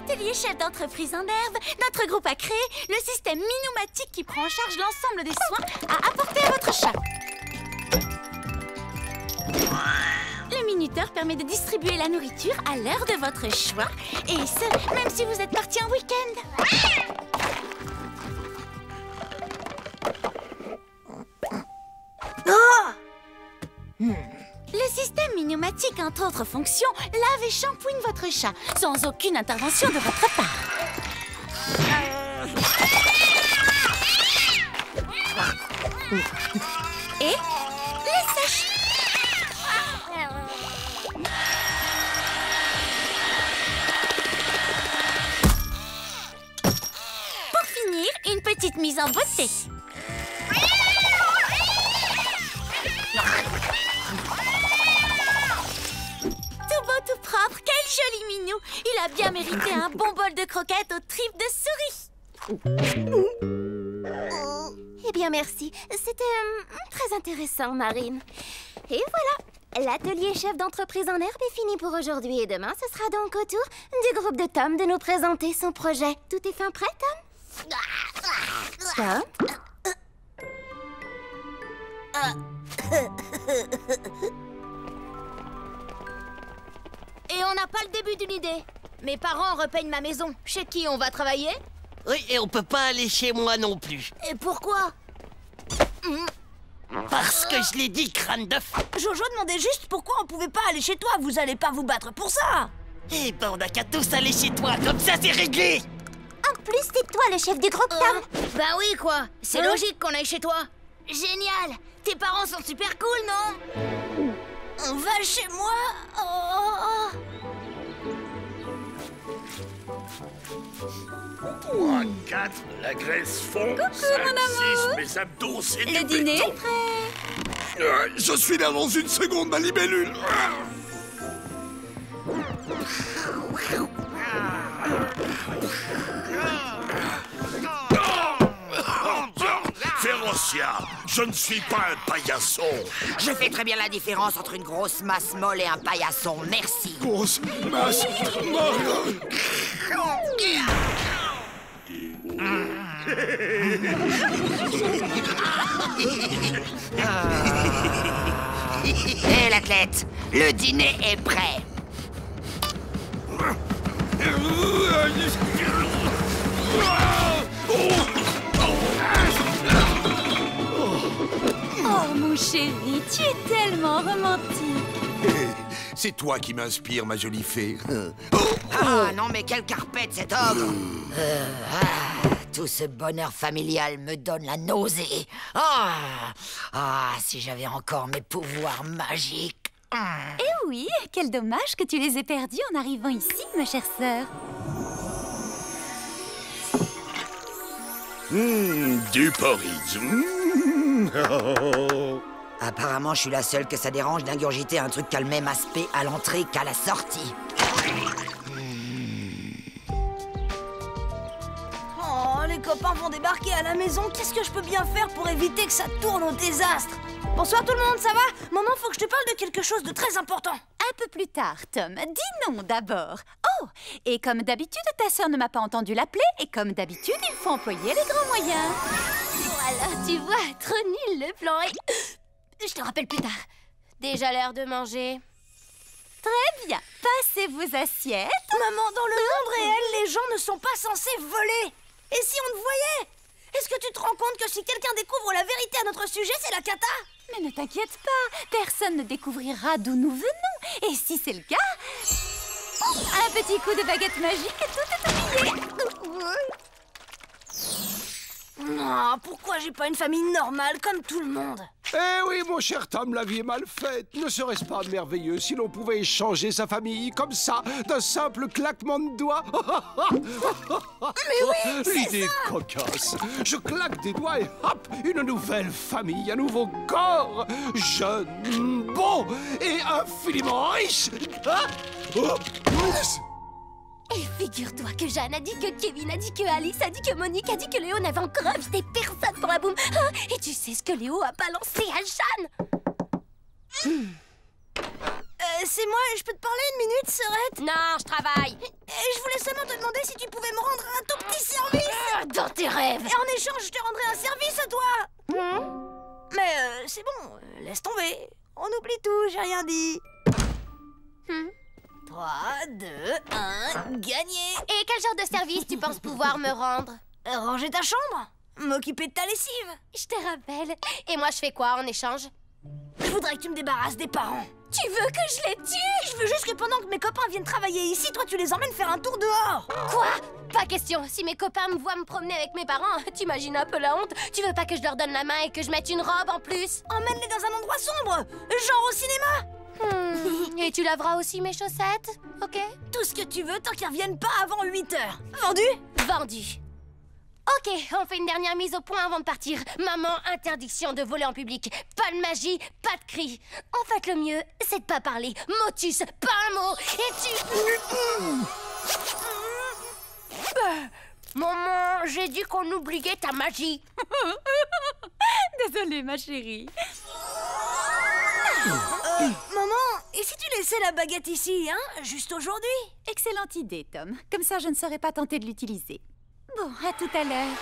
l'atelier chef d'entreprise en herbe, notre groupe a créé le système Minoumatique qui prend en charge l'ensemble des soins à apporter à votre chat. Le minuteur permet de distribuer la nourriture à l'heure de votre choix, et ce, même si vous êtes parti en week-end. Le système Minoumatique, entre autres fonctions, lave et shampooine votre chat, sans aucune intervention de votre part. Et le sèche. Pour finir, une petite mise en beauté. Tout propre, quel joli minou! Il a bien mérité un bon bol de croquettes aux tripes de souris. Eh bien, merci. C'était très intéressant, Marine. Et voilà, l'atelier chef d'entreprise en herbe est fini pour aujourd'hui. Et demain, ce sera donc au tour du groupe de Tom de nous présenter son projet. Tout est fin prêt, Tom? Tom? Et on n'a pas le début d'une idée. Mes parents repeignent ma maison. Chez qui on va travailler? Oui, et on peut pas aller chez moi non plus. Et pourquoi? Parce que je l'ai dit, crâne d'œuf. Jojo demandait juste pourquoi on pouvait pas aller chez toi. Vous allez pas vous battre pour ça. Eh ben, on n'a qu'à tous aller chez toi, comme ça c'est réglé. En plus, c'est toi le chef du groupe, Tom. Bah oui, quoi. C'est logique qu'on aille chez toi. Génial. Tes parents sont super cool, non? On va chez moi. Oh. 3, 4, la graisse fond. 5, 6, mes abdos, c'est du Le dîner béton. est prêt. Je suis là dans une seconde, ma libellule. Férocia, je ne suis pas un paillasson. Je fais très bien la différence entre une grosse masse molle et un paillasson, merci. Grosse masse. Hé l'athlète, le dîner est prêt. Oh, mon chéri, tu es tellement romantique. C'est toi qui m'inspire, ma jolie fée. Ah non mais quelle carpette cet homme. Tout ce bonheur familial me donne la nausée. Si j'avais encore mes pouvoirs magiques. Eh oui, quel dommage que tu les aies perdus en arrivant ici, ma chère sœur. Du porridge. Apparemment, je suis la seule que ça dérange d'ingurgiter un truc qui a le même aspect à l'entrée qu'à la sortie. Oh, les copains vont débarquer à la maison. Qu'est-ce que je peux bien faire pour éviter que ça tourne au désastre? Bonsoir tout le monde, ça va? Maman, faut que je te parle de quelque chose de très important. Un peu plus tard, Tom. Dis non d'abord. Oh, et comme d'habitude, ta sœur ne m'a pas entendu l'appeler. Et comme d'habitude, il faut employer les grands moyens. Voilà, tu vois, trop nul le plan. Je te rappelle plus tard. Déjà l'heure de manger. Très bien. Passez vos assiettes. Maman, dans le monde réel, les gens ne sont pas censés voler. Et si on te voyait? Est-ce que tu te rends compte que si quelqu'un découvre la vérité à notre sujet, c'est la cata? Mais ne t'inquiète pas, personne ne découvrira d'où nous venons. Et si c'est le cas, un petit coup de baguette magique et tout est oublié. Non, pourquoi j'ai pas une famille normale comme tout le monde? Eh oui, mon cher Tom, la vie est mal faite. Ne serait-ce pas merveilleux si l'on pouvait échanger sa famille comme ça, d'un simple claquement de doigts? Mais oui, c'est L'idée est cocasse. Je claque des doigts et hop, une nouvelle famille, un nouveau corps, jeune, beau et infiniment riche. Ah, oh, yes. Et figure-toi que Jeanne a dit que Kevin a dit que Alice a dit que Monique a dit que Léo n'avait encore invité personne pour la boum. Et tu sais ce que Léo a balancé à Jeanne? c'est moi, je peux te parler une minute, Serette? Non, je travaille. Et je voulais seulement te demander si tu pouvais me rendre un tout petit service. Dans tes rêves. Et en échange, je te rendrai un service à toi. Mais c'est bon, laisse tomber. On oublie tout, j'ai rien dit. 3, 2, 1, gagné. Et quel genre de service tu penses pouvoir me rendre? Ranger ta chambre, m'occuper de ta lessive. Je te rappelle. Et moi, je fais quoi en échange? Je voudrais que tu me débarrasses des parents. Tu veux que je les tue? Je veux juste que pendant que mes copains viennent travailler ici, toi tu les emmènes faire un tour dehors. Quoi? Pas question. Si mes copains me voient me promener avec mes parents, t'imagines un peu la honte? Tu veux pas que je leur donne la main et que je mette une robe en plus? Emmène-les dans un endroit sombre, genre au cinéma. Et tu laveras aussi mes chaussettes? Ok? Tout ce que tu veux tant qu'ils reviennent pas avant 8 heures. Vendu? Vendu. Ok, on fait une dernière mise au point avant de partir. Maman, interdiction de voler en public. Pas de magie, pas de cris. En fait, le mieux, c'est de pas parler. Motus, pas un mot. Et tu... Maman, j'ai dit qu'on oubliait ta magie. Désolée, ma chérie. Maman, et si tu laissais la baguette ici, hein? Juste aujourd'hui? Excellente idée, Tom. Comme ça, je ne serais pas tentée de l'utiliser. Bon, à tout à l'heure.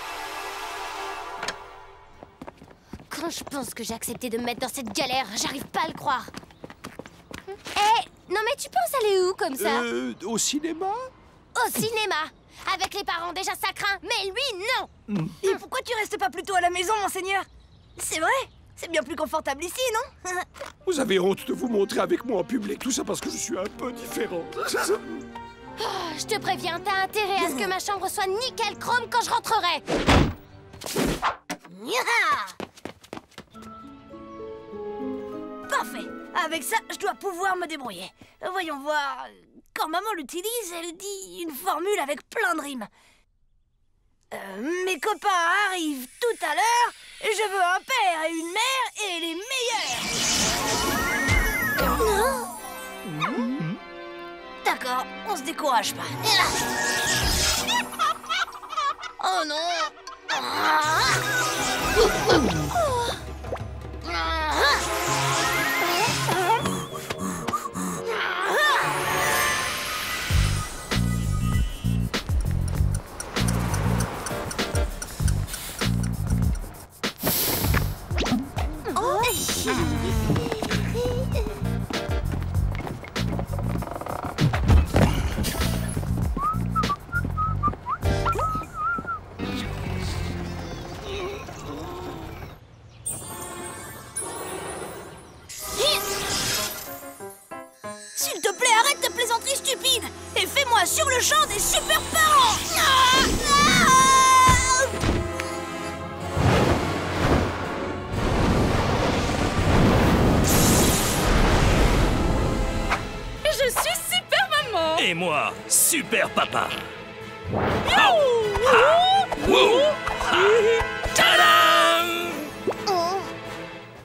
Quand je pense que j'ai accepté de me mettre dans cette galère, j'arrive pas à le croire. Non mais tu penses aller où comme ça? Au cinéma? Au cinéma. Avec les parents, déjà ça craint, mais lui, non. Et pourquoi tu restes pas plutôt à la maison, monseigneur? C'est vrai, c'est bien plus confortable ici, non? Vous avez honte de vous montrer avec moi en public, tout ça parce que je suis un peu différent. Oh, je te préviens, t'as intérêt à ce que ma chambre soit nickel chrome quand je rentrerai. Parfait. Avec ça, je dois pouvoir me débrouiller. Voyons voir. Quand maman l'utilise, elle dit une formule avec plein de rimes. Mes copains arrivent tout à l'heure. Je veux un père et une mère et les meilleurs. D'accord, on se décourage pas. Oh non! S'il te plaît, arrête ta plaisanterie stupide et fais-moi sur le champ des super parents. Je suis super maman. Et moi, super papa.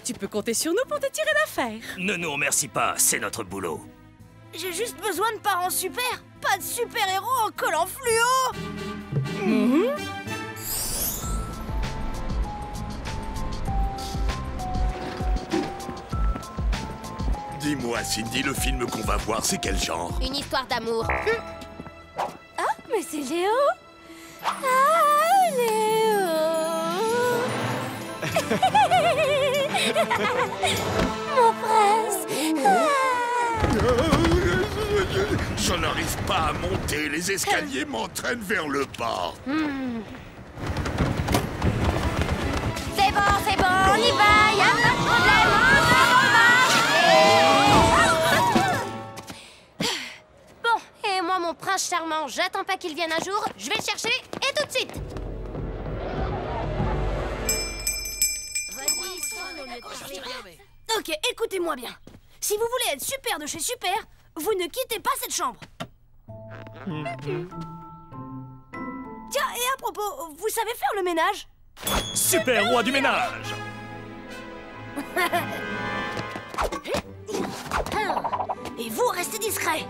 Tu peux compter sur nous pour te tirer d'affaire. Ne nous remercie pas, c'est notre boulot. J'ai juste besoin de parents super, pas de super-héros en collant fluo. Dis-moi, Cindy, le film qu'on va voir, c'est quel genre? Une histoire d'amour. Mais c'est Léo. Léo. Mon prince. Je n'arrive pas à monter, les escaliers m'entraînent vers le bas. C'est bon, on y va, y'a pas de problème, on va. Bon, et moi, mon prince charmant, j'attends pas qu'il vienne un jour, je vais le chercher, et tout de suite. Ok, écoutez-moi bien. Si vous voulez être super de chez Super, vous ne quittez pas cette chambre. Tiens, et à propos, vous savez faire le ménage? Super roi du ménage. Et vous, restez discret.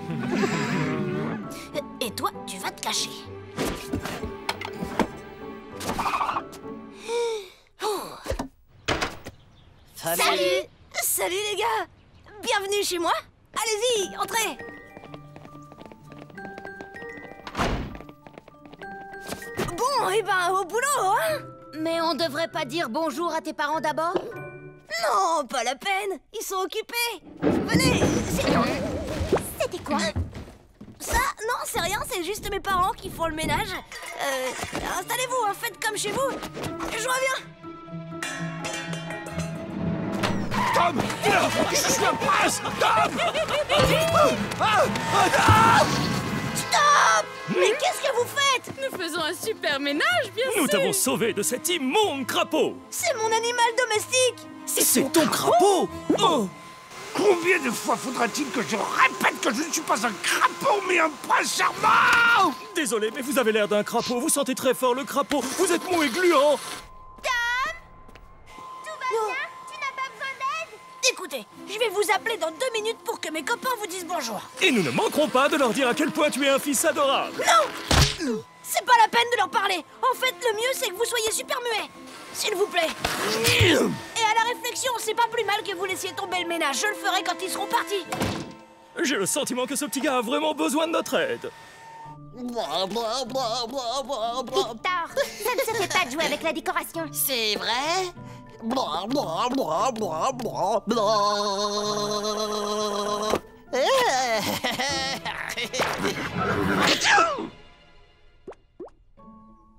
Et toi, tu vas te cacher. Salut. Salut les gars. Bienvenue chez moi. Allez-y, entrez. Bon, et ben, au boulot, hein? Mais on devrait pas dire bonjour à tes parents d'abord? Non, pas la peine. Ils sont occupés. Venez. C'était quoi? Ça, non, c'est rien. C'est juste mes parents qui font le ménage. Installez-vous, hein, faites comme chez vous. Je reviens. Tom, viens, je suis un prince. Tom. Stop! Mais qu'est-ce que vous faites? Nous faisons un super ménage, bien sûr. Nous t'avons sauvé de cet immonde crapaud. C'est mon animal domestique. C'est ton crapaud. Oh. Combien de fois faudra-t-il que je répète que je ne suis pas un crapaud, mais un prince charmant? Désolé, mais vous avez l'air d'un crapaud. Vous sentez très fort le crapaud. Vous êtes mou et gluant. Écoutez, je vais vous appeler dans 2 minutes pour que mes copains vous disent bonjour. Et nous ne manquerons pas de leur dire à quel point tu es un fils adorable. Non! C'est pas la peine de leur parler. En fait, le mieux, c'est que vous soyez super muets. S'il vous plaît. Et à la réflexion, c'est pas plus mal que vous laissiez tomber le ménage. Je le ferai quand ils seront partis. J'ai le sentiment que ce petit gars a vraiment besoin de notre aide. Victor, ça ne se fait pas de jouer avec la décoration. C'est vrai?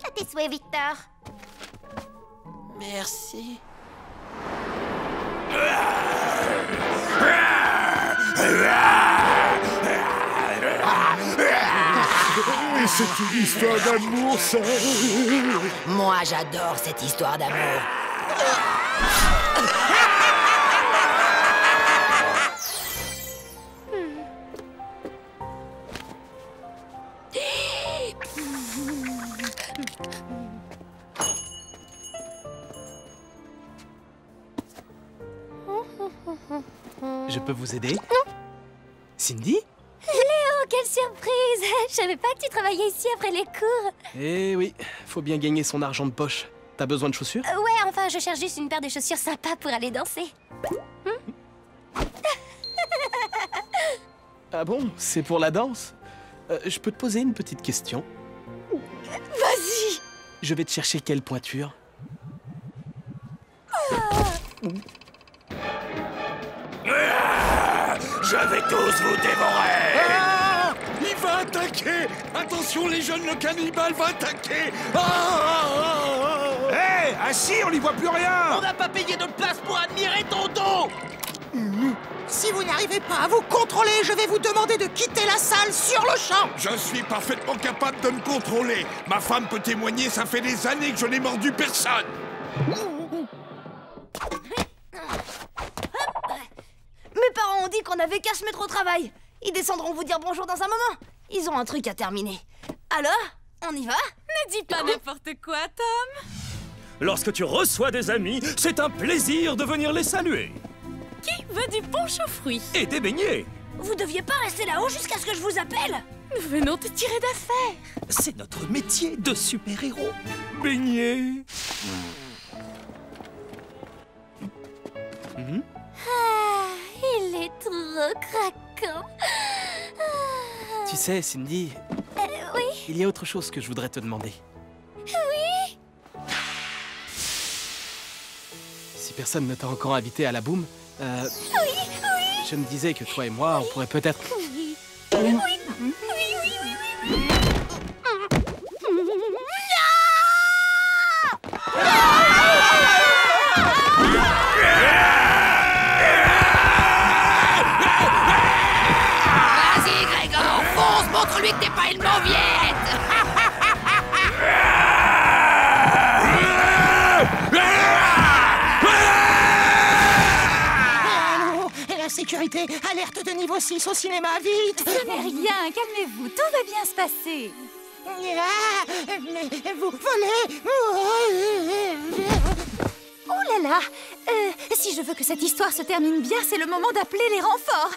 À tes souhaits, Victor. Merci. Et c'est une histoire d'amour, ça. Moi, j'adore cette histoire d'amour. Je peux vous aider? Cindy? Léo, quelle surprise! Je savais pas que tu travaillais ici après les cours. Eh oui, faut bien gagner son argent de poche. T'as besoin de chaussures? Ouais, enfin, je cherche juste une paire de chaussures sympas pour aller danser. Ah bon? C'est pour la danse? Je peux te poser une petite question? Vas-y. Je vais te chercher quelle pointure? Je vais tous vous dévorer. Ah, il va attaquer. Attention les jeunes, le cannibale va attaquer. Hé, assis, on n'y voit plus rien. On n'a pas payé de place pour admirer ton dos. Si vous n'arrivez pas à vous contrôler, je vais vous demander de quitter la salle sur le champ. Je suis parfaitement capable de me contrôler. Ma femme peut témoigner, ça fait des années que je n'ai mordu personne. Mes parents ont dit qu'on avait qu'à se mettre au travail. Ils descendront vous dire bonjour dans un moment. Ils ont un truc à terminer. Alors, on y va? Ne dis pas n'importe quoi, Tom. Lorsque tu reçois des amis, c'est un plaisir de venir les saluer. Qui veut du punch aux fruits? Et des beignets. Vous deviez pas rester là-haut jusqu'à ce que je vous appelle? Nous venons te tirer d'affaire. C'est notre métier de super-héros. Beignets. Ah, il est trop craquant. Tu sais, Cindy, Oui, il y a autre chose que je voudrais te demander. oui. Si personne ne t'a encore invité à la boum, je me disais que toi et moi, on pourrait peut-être... Vas-y, Grégor, fonce, montre-lui que t'es pas une mauviette. Allô, la sécurité, alerte de niveau 6 au cinéma, vite. Ce n'est rien, calmez-vous, tout va bien se passer. Mais vous volez. Oh là là, si je veux que cette histoire se termine bien, c'est le moment d'appeler les renforts.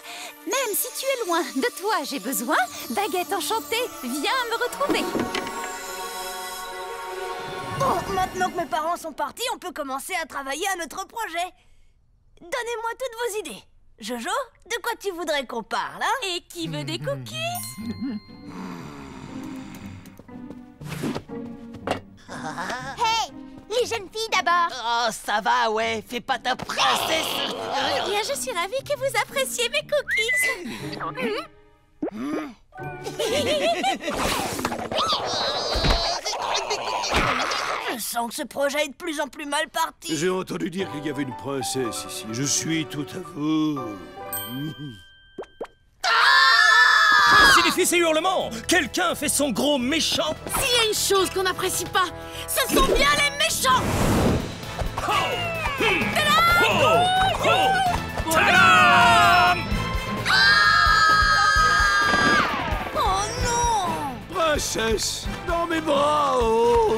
Même si tu es loin, de toi j'ai besoin. Baguette enchantée, viens me retrouver. Bon, maintenant que mes parents sont partis, on peut commencer à travailler à notre projet. Donnez-moi toutes vos idées. Jojo, de quoi tu voudrais qu'on parle, hein? Et qui veut des cookies? Hey, les jeunes filles d'abord. Oh, ça va, ouais. Fais pas ta princesse. Eh bien, je suis ravie que vous appréciez mes cookies. Je sens que ce projet est de plus en plus mal parti. J'ai entendu dire qu'il y avait une princesse ici. Je suis tout à vous. Signifie ces hurlements. Quelqu'un fait son gros méchant. S'il y a une chose qu'on n'apprécie pas, ce sont bien les méchants. Tadam! Oh non! Princesse, dans mes bras. Oh.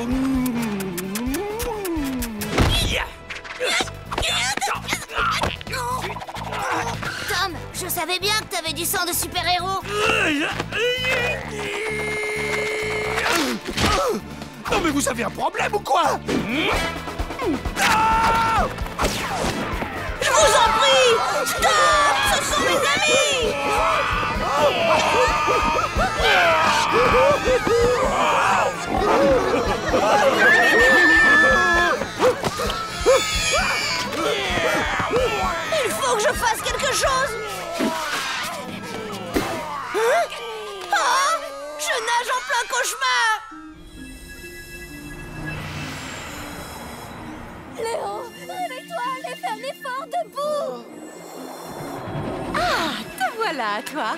Tom, je savais bien que t'avais du sang de super-héros. Non mais vous avez un problème ou quoi? Je vous en prie! Stop! Ce sont mes amis! Il faut que je fasse quelque chose! Hein? Oh! Je nage en plein cauchemar! Léo, réveille-toi, allez faire l'effort debout. Ah, te voilà, toi.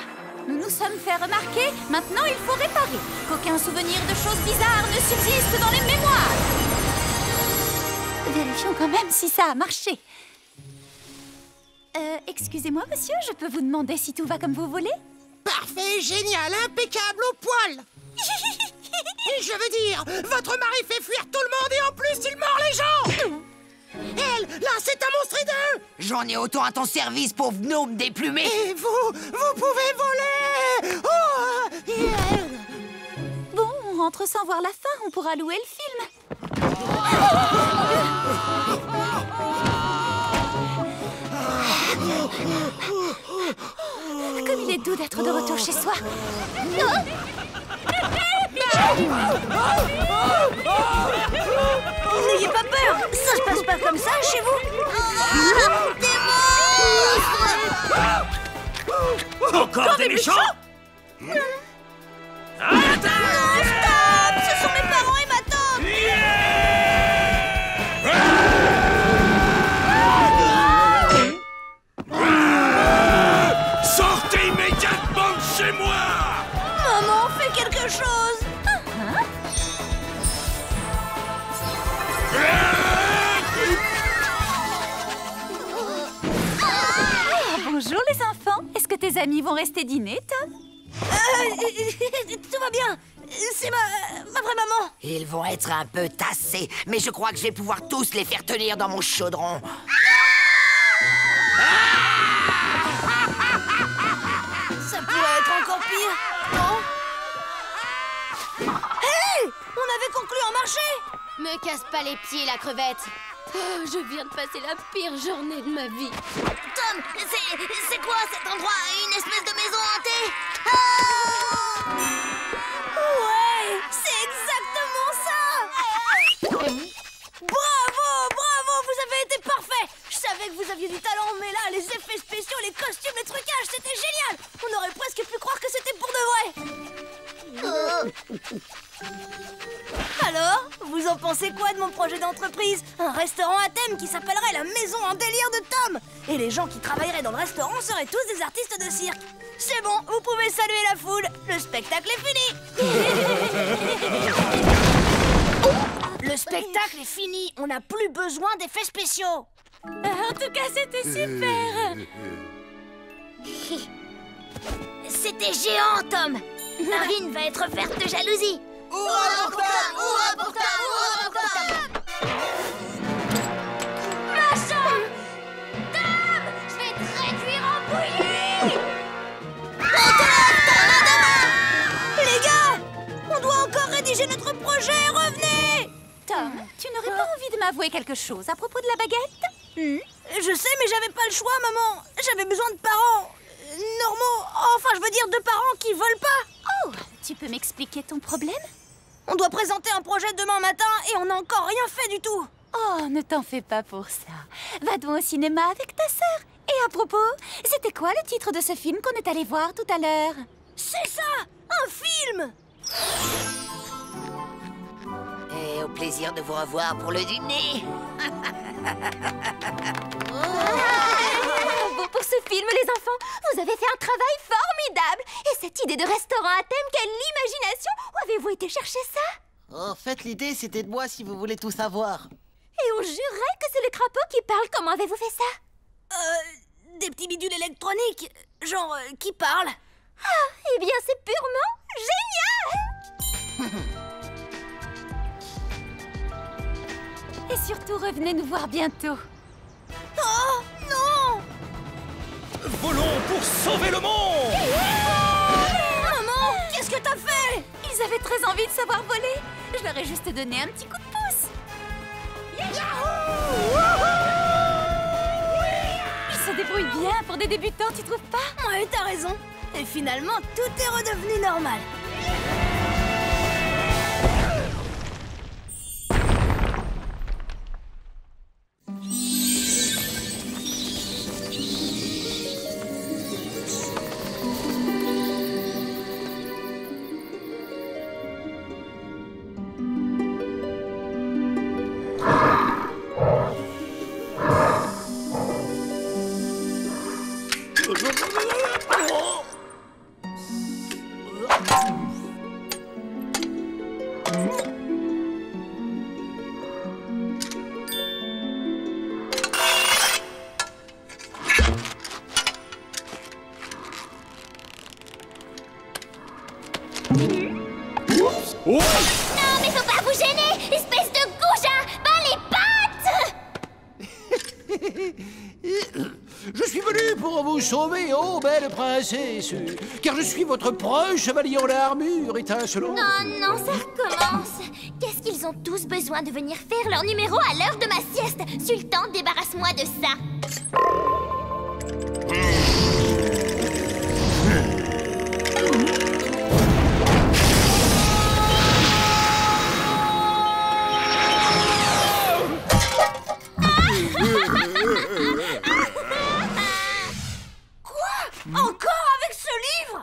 Nous nous sommes fait remarquer, maintenant il faut réparer. Qu'aucun souvenir de choses bizarres ne subsiste dans les mémoires. Vérifions quand même si ça a marché. Excusez-moi, monsieur, je peux vous demander si tout va comme vous voulez? Parfait, génial, impeccable au poil. Je veux dire, votre mari fait fuir tout le monde et en plus il mord les gens. Elle, là, c'est un monstre hideux. J'en ai autant à ton service, pauvre gnome déplumé. Et vous pouvez voler. Oh, Bon, on rentre sans voir la fin, on pourra louer le film. Comme il est doux d'être de retour chez soi. N'ayez pas peur! Ça se passe pas comme ça chez vous! Encore des méchants? Stop! Ce sont mes parents et ma tante! Sortez immédiatement de chez moi! Maman, fais quelque chose! Bonjour les enfants, est-ce que tes amis vont rester dîner, Tom? Tout va bien! C'est ma vraie maman! Ils vont être un peu tassés, mais je crois que je vais pouvoir tous les faire tenir dans mon chaudron. Ça pourrait être encore pire, non? Hey! On avait conclu en marché! Me casse pas les pieds, la crevette. Oh, je viens de passer la pire journée de ma vie. Tom, c'est quoi cet endroit? Une espèce de maison hantée? Ouais, c'est exactement ça! Bravo, vous avez été parfait! Je savais que vous aviez du talent, mais là, les effets spéciaux, les costumes, les trucages, c'était génial! On aurait presque pu croire que c'était pour de vrai! Alors, vous en pensez quoi de mon projet d'entreprise? Un restaurant à thème qui s'appellerait la Maison en délire de Tom! Et les gens qui travailleraient dans le restaurant seraient tous des artistes de cirque! C'est bon, vous pouvez saluer la foule! Le spectacle est fini! Le spectacle est fini! On n'a plus besoin d'effets spéciaux! En tout cas, c'était super. C'était géant, Tom! Marine va être verte de jalousie! Hurrah pour Tom! Hurrah pour Tom! Hurrah pour Tom! Machin! Tom! Je vais te réduire en bouillie! Les gars! On doit encore rédiger notre projet! Revenez! Tom, tu n'aurais pas envie de m'avouer quelque chose à propos de la baguette? Je sais, mais j'avais pas le choix, maman. J'avais besoin de parents normaux. Enfin, je veux dire de parents qui volent pas. Oh, tu peux m'expliquer ton problème? On doit présenter un projet demain matin et on n'a encore rien fait du tout. Oh, ne t'en fais pas pour ça. Va donc au cinéma avec ta sœur. Et à propos, c'était quoi le titre de ce film qu'on est allé voir tout à l'heure? C'est ça, un film. Et au plaisir de vous revoir pour le dîner. Bravo pour ce film, les enfants. Vous avez fait un travail formidable. Et cette idée de restaurant à thème, quelle imagination. Où avez-vous été chercher ça? En fait, l'idée, c'était de moi si vous voulez tout savoir. Et on jurerait que c'est le crapaud qui parle. Comment avez-vous fait ça? Des petits bidules électroniques, genre qui parlent. Ah, eh bien c'est purement génial. Et surtout, revenez nous voir bientôt. Oh, non! Volons pour sauver le monde! Maman, qu'est-ce que t'as fait? Ils avaient très envie de savoir voler. Je leur ai juste donné un petit coup de pouce. Ils se débrouillent bien pour des débutants, tu trouves pas? Ouais, t'as raison. Et finalement, tout est redevenu normal. Non, mais faut pas vous gêner, espèce de goujat. Bas les pattes. Je suis venu pour vous sauver, ô belle princesse, car je suis votre proche chevalier en armure étincelante. Non, ça recommence. Qu'est-ce qu'ils ont tous besoin de venir faire leur numéro à l'heure de ma sieste? Sultan, débarrasse-moi de ça. Encore avec ce livre?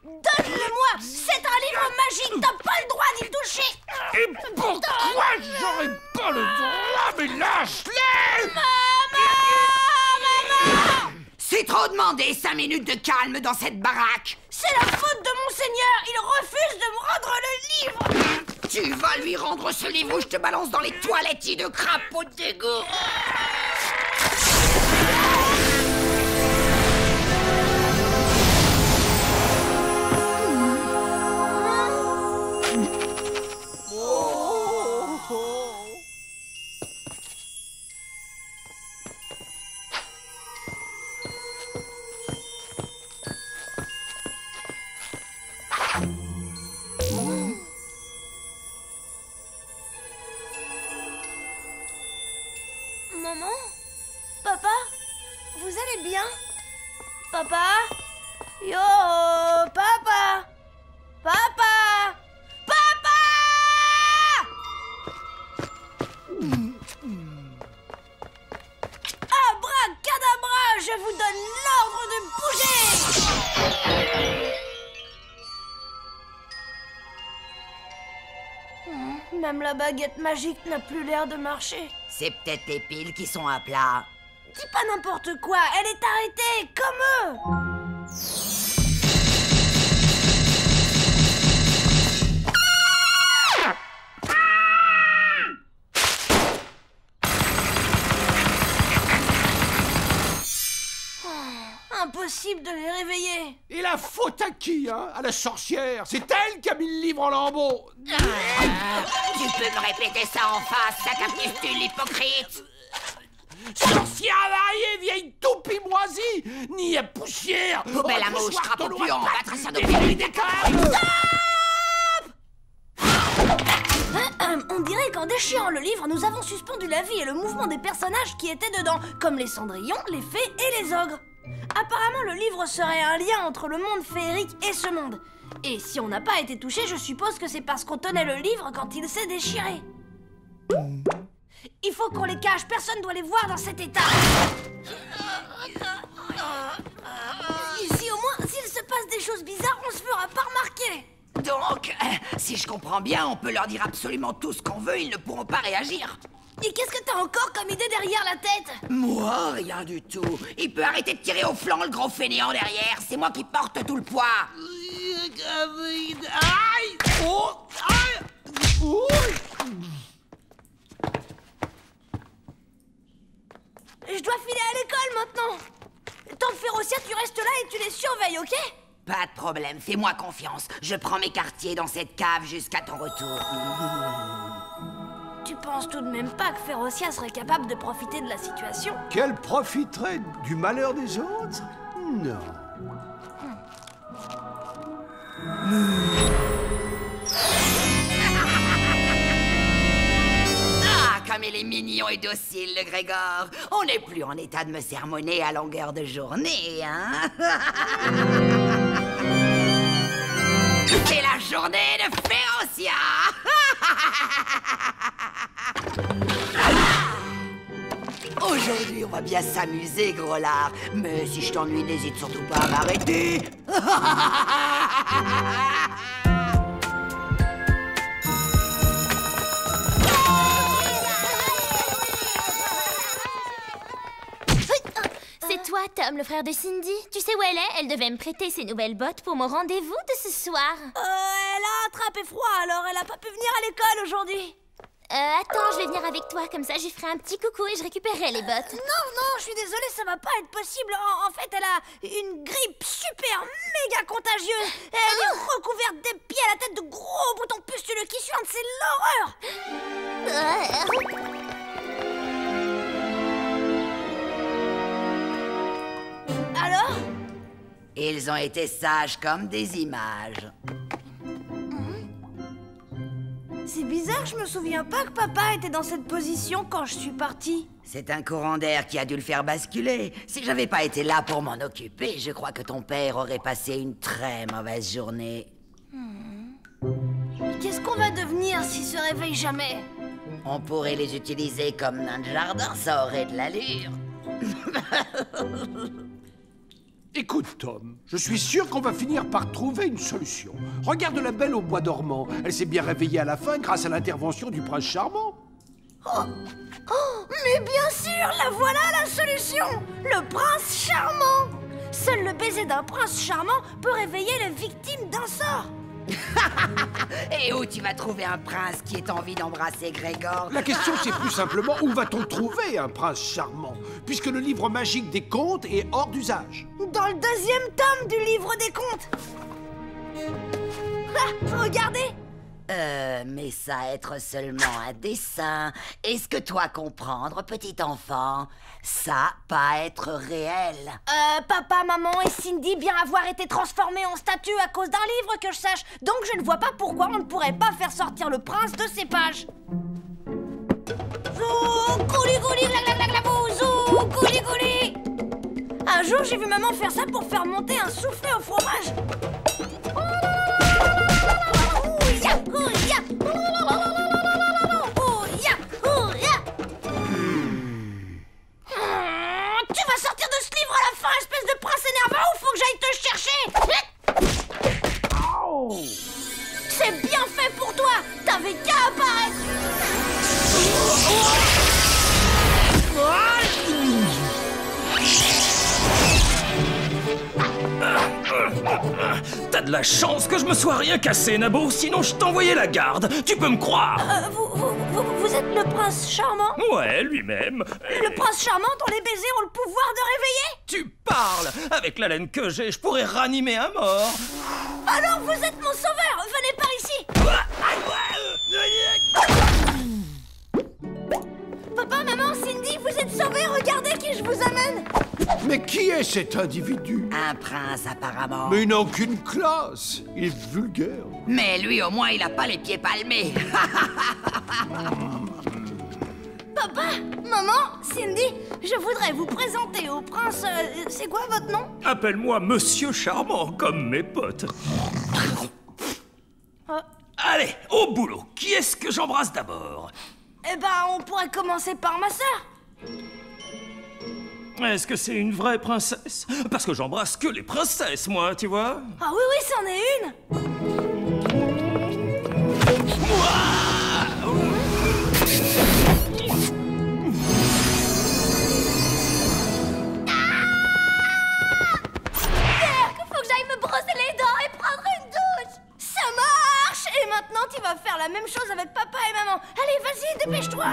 Donne-le-moi! C'est un livre magique! T'as pas le droit d'y toucher! Et pourquoi j'aurais pas le droit? Mais lâche-les! Maman! C'est trop demandé, 5 minutes de calme dans cette baraque. C'est la faute de Monseigneur! Il refuse de me rendre le livre! Tu vas lui rendre ce livre ou je te balance dans les toilettes de crapaud de dégoût. Maman? Papa? Vous allez bien? Papa? Yo, papa? Papa? Papa! Abracadabra! Je vous donne l'ordre de bouger! Même la baguette magique n'a plus l'air de marcher. C'est peut-être les piles qui sont à plat. Dis pas n'importe quoi, elle est arrêtée, comme eux! Impossible de les réveiller. Et la faute à qui, hein? À la sorcière. C'est elle qui a mis le livre en lambeaux. Tu peux me répéter ça en face, sacrifice-tu l'hypocrite? Sorcière avariée, vieille toupie moisie, ni à poussière. Poubelle à mouche, crapaud puant, battre ça de des pied. décors. On dirait qu'en déchirant le livre, nous avons suspendu la vie et le mouvement des personnages qui étaient dedans, comme les cendrillons, les fées et les ogres. Apparemment, le livre serait un lien entre le monde féerique et ce monde. Et si on n'a pas été touché, je suppose que c'est parce qu'on tenait le livre quand il s'est déchiré. Il faut qu'on les cache, personne ne doit les voir dans cet état. Ici, au moins, s'il se passe des choses bizarres, on se fera pas remarquer. Donc, si je comprends bien, on peut leur dire absolument tout ce qu'on veut, ils ne pourront pas réagir. Et qu'est-ce que t'as encore comme idée derrière la tête? Moi, rien du tout. Il peut arrêter de tirer au flanc, le gros fainéant derrière. C'est moi qui porte tout le poids. Aïe! Oh! Aïe! Oh! Je dois filer à l'école maintenant. Tant que Férocia, tu restes là et tu les surveilles, ok? Pas de problème, fais-moi confiance. Je prends mes quartiers dans cette cave jusqu'à ton retour. Tu penses tout de même pas que Férocia serait capable de profiter de la situation? Qu'elle profiterait du malheur des autres? Non. Ah, comme il est mignon et docile, le Grégor. On n'est plus en état de me sermonner à longueur de journée, hein? C'est la journée de Férocia. Aujourd'hui, on va bien s'amuser, gros lard. Mais si je t'ennuie, n'hésite surtout pas à m'arrêter. C'est toi, Tom, le frère de Cindy. Tu sais où elle est? Elle devait me prêter ses nouvelles bottes pour mon rendez-vous de ce soir. Elle a attrapé froid, alors elle a pas pu venir à l'école aujourd'hui. Attends, je vais venir avec toi, comme ça je ferai un petit coucou et je récupérerai les bottes. Non, je suis désolée, ça va pas être possible. En fait, elle a une grippe super méga contagieuse. Elle est recouverte des pieds à la tête de gros boutons pustuleux qui suintent, c'est l'horreur. Alors? Ils ont été sages comme des images. C'est bizarre, je me souviens pas que papa était dans cette position quand je suis partie. C'est un courant d'air qui a dû le faire basculer. Si j'avais pas été là pour m'en occuper, je crois que ton père aurait passé une très mauvaise journée. Qu'est-ce qu'on va devenir s'il se réveille jamais? On pourrait les utiliser comme nains de jardin, ça aurait de l'allure. Écoute, Tom, je suis sûr qu'on va finir par trouver une solution. Regarde la belle au bois dormant. Elle s'est bien réveillée à la fin grâce à l'intervention du prince charmant. Mais bien sûr, la voilà la solution! Le prince charmant! Seul le baiser d'un prince charmant peut réveiller les victimes d'un sort. Et où tu vas trouver un prince qui ait envie d'embrasser Grégor? La question, c'est plus simplement où va-t-on trouver un prince charmant, puisque le livre magique des contes est hors d'usage. Dans le deuxième tome du livre des contes. Ah, regardez! Mais ça être seulement un dessin. Est-ce que toi comprendre, petit enfant? Ça pas être réel. Papa, maman et Cindy bien avoir été transformés en statues à cause d'un livre que je sache. Donc je ne vois pas pourquoi on ne pourrait pas faire sortir le prince de ces pages. Zou, gouli gouli, gla gla gla gla bou, zou, gouli gouli. Un jour, j'ai vu maman faire ça pour faire monter un soufflé au fromage. Tu vas sortir de ce livre à la fin, espèce de prince énervant, ou faut que j'aille te chercher? C'est bien fait pour toi. T'avais qu'à apparaître. T'as de la chance que je me sois rien cassé, Nabo, sinon je t'envoyais la garde. Tu peux me croire. Vous êtes le prince charmant? Ouais, lui-même. Le prince charmant dont les baisers ont le pouvoir de réveiller? Tu parles. Avec la laine que j'ai, je pourrais ranimer un mort. Alors vous êtes mon sauveur. Venez par ici. Papa, maman, Cindy, vous êtes sauvés. Regardez qui je vous amène. Mais qui est cet individu? Un prince, apparemment. Mais il n'a aucune classe. Il est vulgaire. Mais lui, au moins, il a pas les pieds palmés. Papa, maman, Cindy, je voudrais vous présenter au prince... c'est quoi votre nom? Appelle-moi Monsieur Charmant, comme mes potes. Allez, au boulot. Qui est-ce que j'embrasse d'abord? Eh ben, on pourrait commencer par ma sœur. Est-ce que c'est une vraie princesse? Parce que j'embrasse que les princesses, moi, tu vois. Ah oui, oui, c'en est une. Faut que j'aille me brosser les dents et prendre une douche. Ça marche. Et maintenant, tu vas faire la même chose avec papa et maman. Allez, vas-y, dépêche-toi.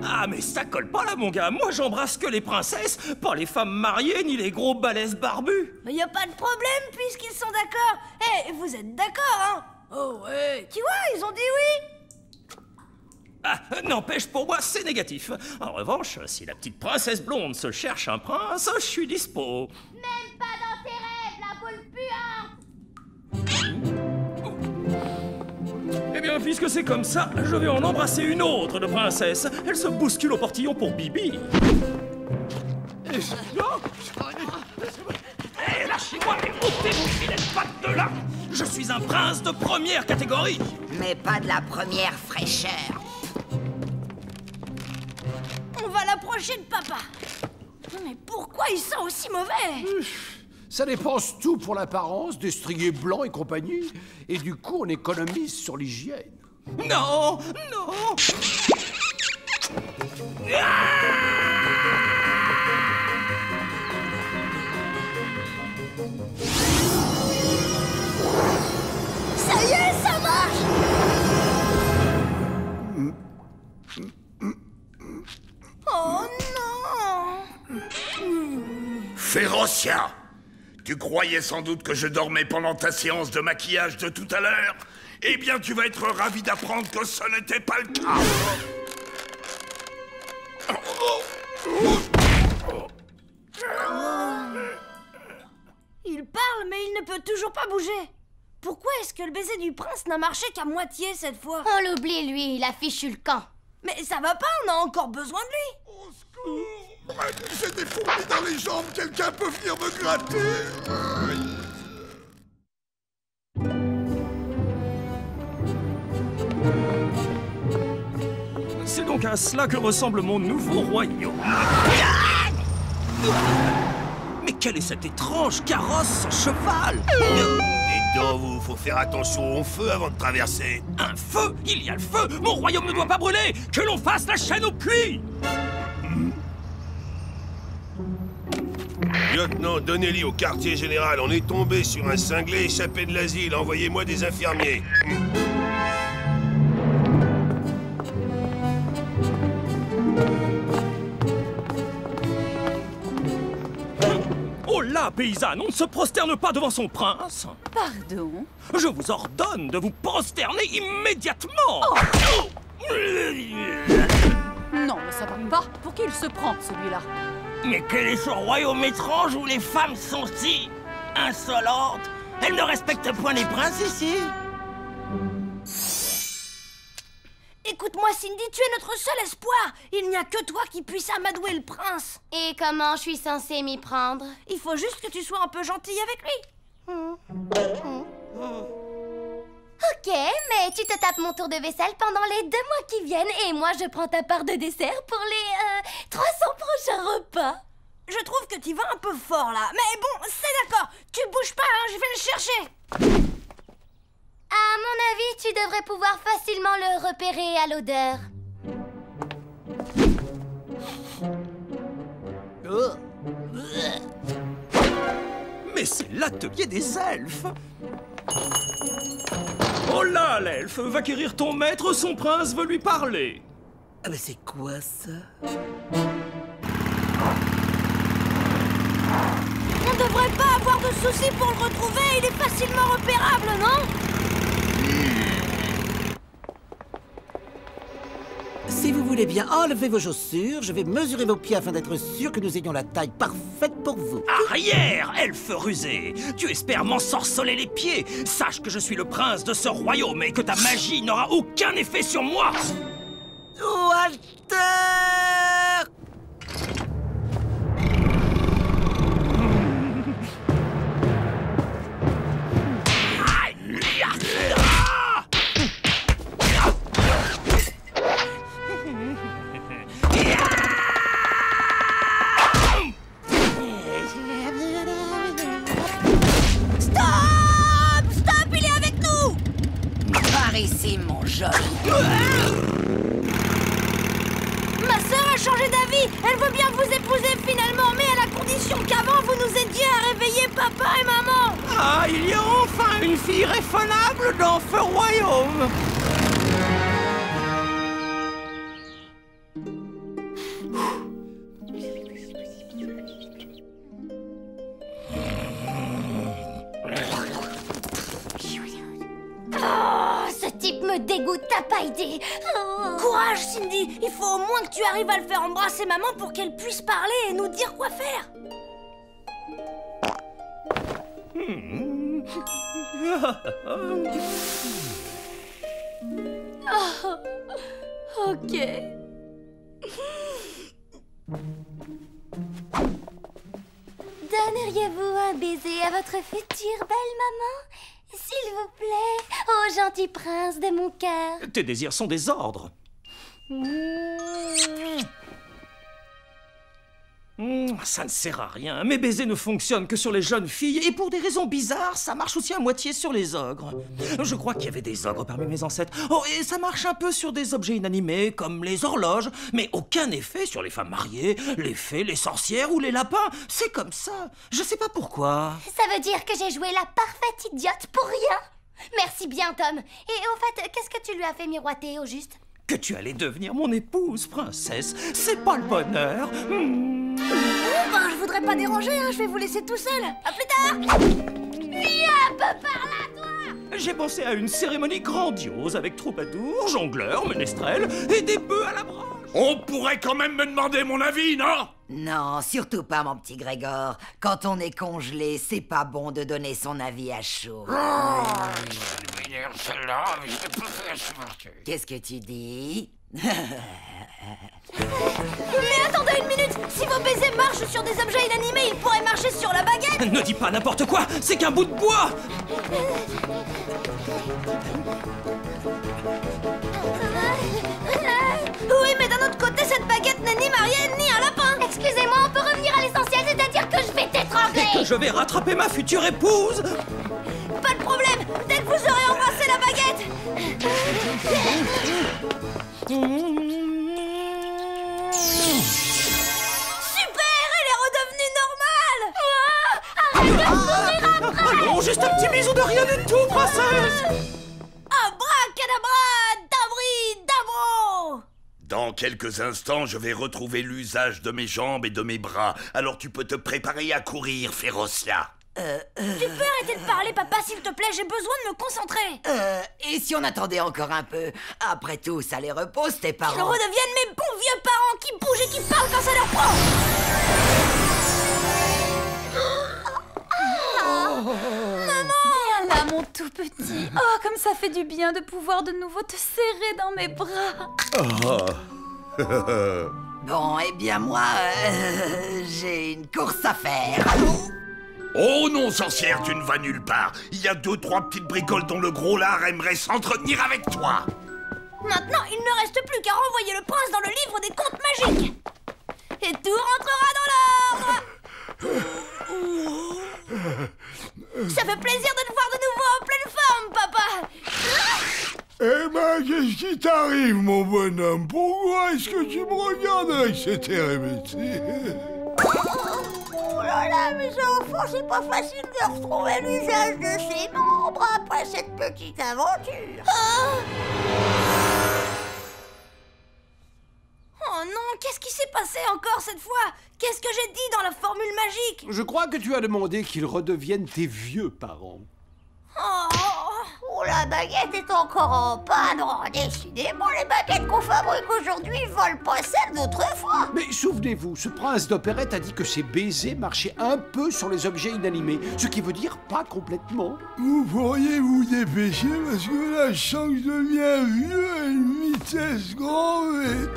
Ah, mais ça colle pas là, mon gars. Moi, j'embrasse que les princesses, pas les femmes mariées ni les gros balèzes barbus. Mais y a pas de problème puisqu'ils sont d'accord. Eh, vous êtes d'accord, hein? Oh ouais. Tu vois, ils ont dit oui. Ah, n'empêche, pour moi, c'est négatif. En revanche, si la petite princesse blonde se cherche un prince, je suis dispo. Même pas dans tes rêves, la boule puante. Eh bien, puisque c'est comme ça, je vais en embrasser une autre de princesse. Elle se bouscule au portillon pour Bibi. Eh, lâchez-moi et ôtez vos filets de pattes de là. Je suis un prince de première catégorie. Mais pas de la première fraîcheur. On va l'approcher de papa. Mais pourquoi ils sont aussi mauvais? Ça dépense tout pour l'apparence, des striés blancs et compagnie. Et du coup, on économise sur l'hygiène. Non, non. Ça y est, ça marche. Oh non. Férocia! Tu croyais sans doute que je dormais pendant ta séance de maquillage de tout à l'heure? Eh bien, tu vas être ravi d'apprendre que ce n'était pas le cas. Il parle, mais il ne peut toujours pas bouger. Pourquoi est-ce que le baiser du prince n'a marché qu'à moitié cette fois? On l'oublie, lui, il a fichu le camp. Mais ça va pas, on a encore besoin de lui. Au secours! J'ai des fourmis dans les jambes, quelqu'un peut venir me gratter? C'est donc à cela que ressemble mon nouveau royaume. Mais quelle est cette étrange carrosse sans cheval? Dites donc, vous, faut faire attention au feu avant de traverser. Un feu? Il y a le feu! Mon royaume ne doit pas brûler! Que l'on fasse la chaîne au puits! Lieutenant, donnez-lui au quartier général. On est tombé sur un cinglé échappé de l'asile. Envoyez-moi des infirmiers. Oh là, paysanne, on ne se prosterne pas devant son prince! Pardon? Je vous ordonne de vous prosterner immédiatement! Oh. Non, mais ça va pas. Pour qui il se prend, celui-là? Mais quel est ce royaume étrange où les femmes sont si insolentes? Elles ne respectent point les princes ici. Écoute-moi, Cindy, tu es notre seul espoir. Il n'y a que toi qui puisse amadouer le prince. Et comment je suis censée m'y prendre? Il faut juste que tu sois un peu gentille avec lui. Ok, mais tu te tapes mon tour de vaisselle pendant les 2 mois qui viennent et moi je prends ta part de dessert pour les 300 prochains repas. Je trouve que tu vas un peu fort là. Mais bon, c'est d'accord. Tu bouges pas, hein, je vais le chercher. À mon avis, tu devrais pouvoir facilement le repérer à l'odeur. Mais c'est l'atelier des elfes! Oh là, l'elfe! Va quérir ton maître, son prince veut lui parler! Ah mais c'est quoi ça? On devrait pas avoir de soucis pour le retrouver, il est facilement repérable, non? Si vous voulez bien enlever vos chaussures, je vais mesurer vos pieds afin d'être sûr que nous ayons la taille parfaite pour vous. Arrière, elfe rusé! Tu espères m'ensorceler les pieds? Sache que je suis le prince de ce royaume et que ta magie n'aura aucun effet sur moi! Walter! Ici, mon joli. Ma sœur a changé d'avis. Elle veut bien vous épouser finalement, mais à la condition qu'avant vous nous aidiez à réveiller papa et maman. Ah, il y a enfin une fille raisonnable dans ce royaume. Me dégoûte, t'as pas idée. Courage, Cindy. Il faut au moins que tu arrives à le faire embrasser maman pour qu'elle puisse parler et nous dire quoi faire. Ok. Donneriez-vous un baiser à votre future belle maman? S'il vous plaît, ô gentil prince de mon cœur. Tes désirs sont des ordres. Ça ne sert à rien. Mes baisers ne fonctionnent que sur les jeunes filles et pour des raisons bizarres, ça marche aussi à moitié sur les ogres. Je crois qu'il y avait des ogres parmi mes ancêtres. Oh, et ça marche un peu sur des objets inanimés comme les horloges, mais aucun effet sur les femmes mariées, les fées, les sorcières ou les lapins. C'est comme ça. Je sais pas pourquoi. Ça veut dire que j'ai joué la parfaite idiote pour rien. Merci bien, Tom. Et au fait, qu'est-ce que tu lui as fait miroiter au juste? Que tu allais devenir mon épouse, princesse. C'est pas le bonheur. Ben, je voudrais pas déranger, hein. Je vais vous laisser tout seul. À plus tard. Viens un peu par là, toi. J'ai pensé à une cérémonie grandiose avec troubadours, jongleurs, ménestrels et des bœufs à la branche. On pourrait quand même me demander mon avis, non? Non, surtout pas, mon petit Grégor. Quand on est congelé, c'est pas bon de donner son avis à chaud. Qu'est-ce que tu dis? Mais attendez une minute. Si vos baisers marchent sur des objets inanimés, ils pourraient marcher sur la baguette. Ne dis pas n'importe quoi, c'est qu'un bout de bois. Oui, mais d'un autre côté, cette baguette n'est ni mariée ni un lapin. Excusez-moi, on peut revenir à l'essentiel, c'est-à-dire que je vais t'étrangler. Et que je vais rattraper ma future épouse. Pas de problème, dès que vous aurez embrassé la baguette. Super, elle est redevenue normale. Arrête de courir après. Allons, juste un petit bisou de rien du tout, princesse. Abracadabra, dabri, dabro. Dans quelques instants, je vais retrouver l'usage de mes jambes et de mes bras. Alors tu peux te préparer à courir, Férocia. Tu peux arrêter de parler, papa, s'il te plaît. J'ai besoin de me concentrer. Et si on attendait encore un peu? Après tout, ça les repose, tes parents. Qu'ils redeviennent mes bons vieux parents qui bougent et qui parlent quand ça leur prend. Maman! Viens là, mon tout petit. Oh, comme ça fait du bien de pouvoir de nouveau te serrer dans mes bras. Bon, eh bien moi, j'ai une course à faire. Oh non, sorcière, tu ne vas nulle part. Il y a 2-3 petites bricoles dont le gros lard aimerait s'entretenir avec toi. Maintenant, il ne reste plus qu'à renvoyer le prince dans le livre des contes magiques. Et tout rentrera dans l'ordre. Ça fait plaisir de te voir de nouveau en pleine forme, papa. Eh ben, qu'est-ce qui t'arrive, mon bonhomme? Pourquoi est-ce que tu me regardes avec cet air hébété? Oh là là, mes enfants, c'est pas facile de retrouver l'usage de ses membres après cette petite aventure. Oh non, qu'est-ce qui s'est passé encore cette fois? Qu'est-ce que j'ai dit dans la formule magique? Je crois que tu as demandé qu'ils redeviennent tes vieux parents. Oh La baguette est encore en panne. Oh, décidément, les baguettes qu'on fabrique aujourd'hui volent pas celles d'autrefois. Mais souvenez-vous, ce prince d'opérette a dit que ses baisers marchaient un peu sur les objets inanimés, ce qui veut dire pas complètement. Vous pourriez vous dépêcher parce que là, je sens que je deviens vieux à une vitesse grande et...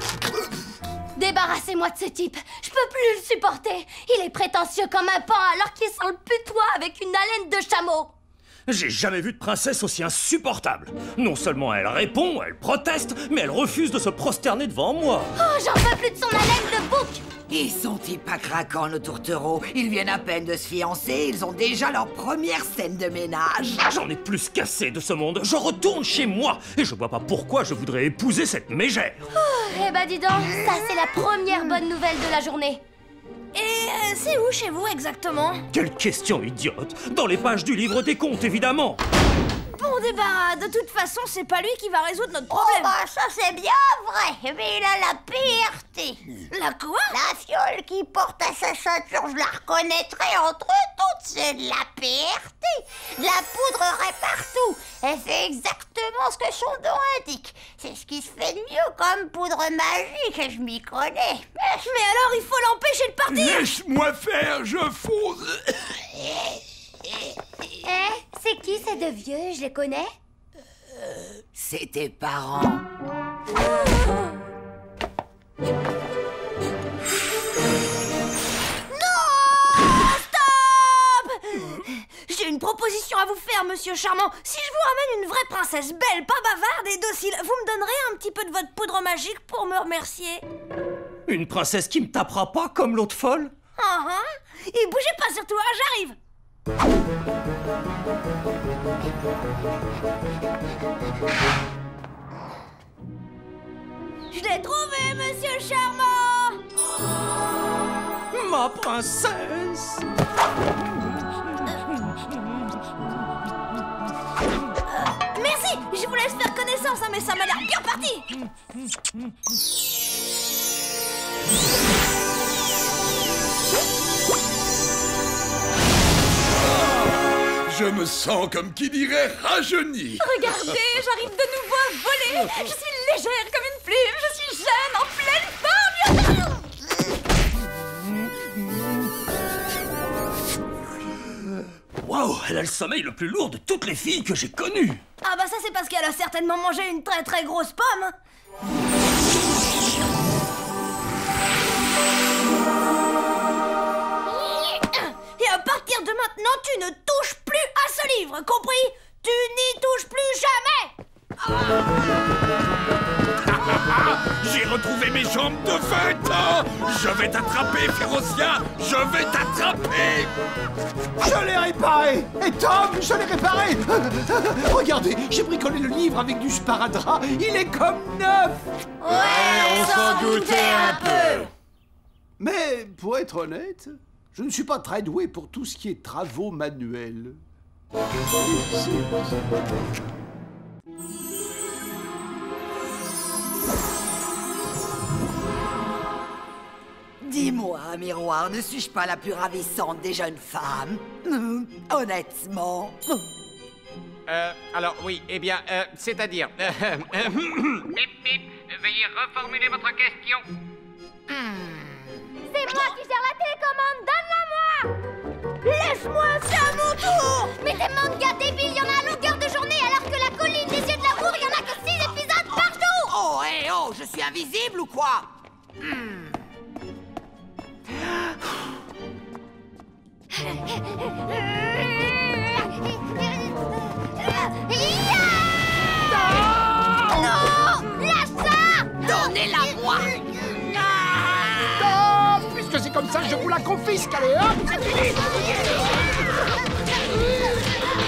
Débarrassez-moi de ce type. Je peux plus le supporter. Il est prétentieux comme un pan alors qu'il sent le putois avec une haleine de chameau. J'ai jamais vu de princesse aussi insupportable. Non seulement elle répond, elle proteste, mais elle refuse de se prosterner devant moi. Oh, j'en peux plus de son haleine de bouc. Ils sont-ils pas craquants, nos tourtereaux? Ils viennent à peine de se fiancer, ils ont déjà leur première scène de ménage. J'en ai plus qu'assez de ce monde. Je retourne chez moi et je vois pas pourquoi je voudrais épouser cette mégère. Oh, eh ben dis donc, ça c'est la première bonne nouvelle de la journée. Et c'est où chez vous exactement? Quelle question idiote! Dans les pages du livre des contes, évidemment! Bon débarras, de toute façon, c'est pas lui qui va résoudre notre problème. Oh bah ça c'est bien vrai, mais il a la PRT. La quoi? La fiole qui porte à sa ceinture, je la reconnaîtrais entre toutes, c'est de la PRT. De la poudrerait partout. Elle fait exactement ce que son nom indique. C'est ce qui se fait de mieux comme poudre magique, et je m'y connais. Mais alors il faut l'empêcher de partir. Laisse-moi faire, je fonce. C'est qui ces deux vieux? Je les connais? C'est tes parents. J'ai une proposition à vous faire, monsieur charmant. Si je vous ramène une vraie princesse belle, pas bavarde et docile, vous me donnerez un petit peu de votre poudre magique pour me remercier? Une princesse qui me tapera pas comme l'autre folle? Et bougez pas surtout, hein, j'arrive. Je l'ai trouvé, monsieur charmant. Ma princesse. Merci, je vous laisse faire connaissance, hein, mais ça m'a l'air bien parti. Je me sens comme qui dirait rajeuni. Regardez, j'arrive de nouveau à voler. Je suis légère comme une plume, je suis jeune, en pleine forme. Waouh, elle a le sommeil le plus lourd de toutes les filles que j'ai connues. Ah bah ça c'est parce qu'elle a certainement mangé une très très grosse pomme. Et à partir de maintenant, tu ne touches plus à ce livre, compris? Tu n'y touches plus jamais. J'ai retrouvé mes jambes de 20 ans. Je vais t'attraper, Férocia. Je vais t'attraper. Je l'ai réparé. Et Tom, je l'ai réparé. Regardez, j'ai bricolé le livre avec du sparadrap. Il est comme neuf. Ouais, on s'en doutait un peu. Mais pour être honnête, je ne suis pas très doué pour tout ce qui est travaux manuels. Dis-moi, miroir, ne suis-je pas la plus ravissante des jeunes femmes? Honnêtement. Alors oui, eh bien, c'est-à-dire... Bip bip, veuillez reformuler votre question. C'est moi qui gère la télécommande, donne-la-moi! Laisse-moi, c'est à mon tour. Mais des mangas débiles, il y en a à longueur de journée, alors que la colline des yeux de l'amour, il y en a que 6 épisodes par jour! Oh, hé, oh, je suis invisible ou quoi? Non! Lâche ça! Donnez-la-moi! Puisque c'est comme ça, je vous la confisque, allez hop, c'est fini.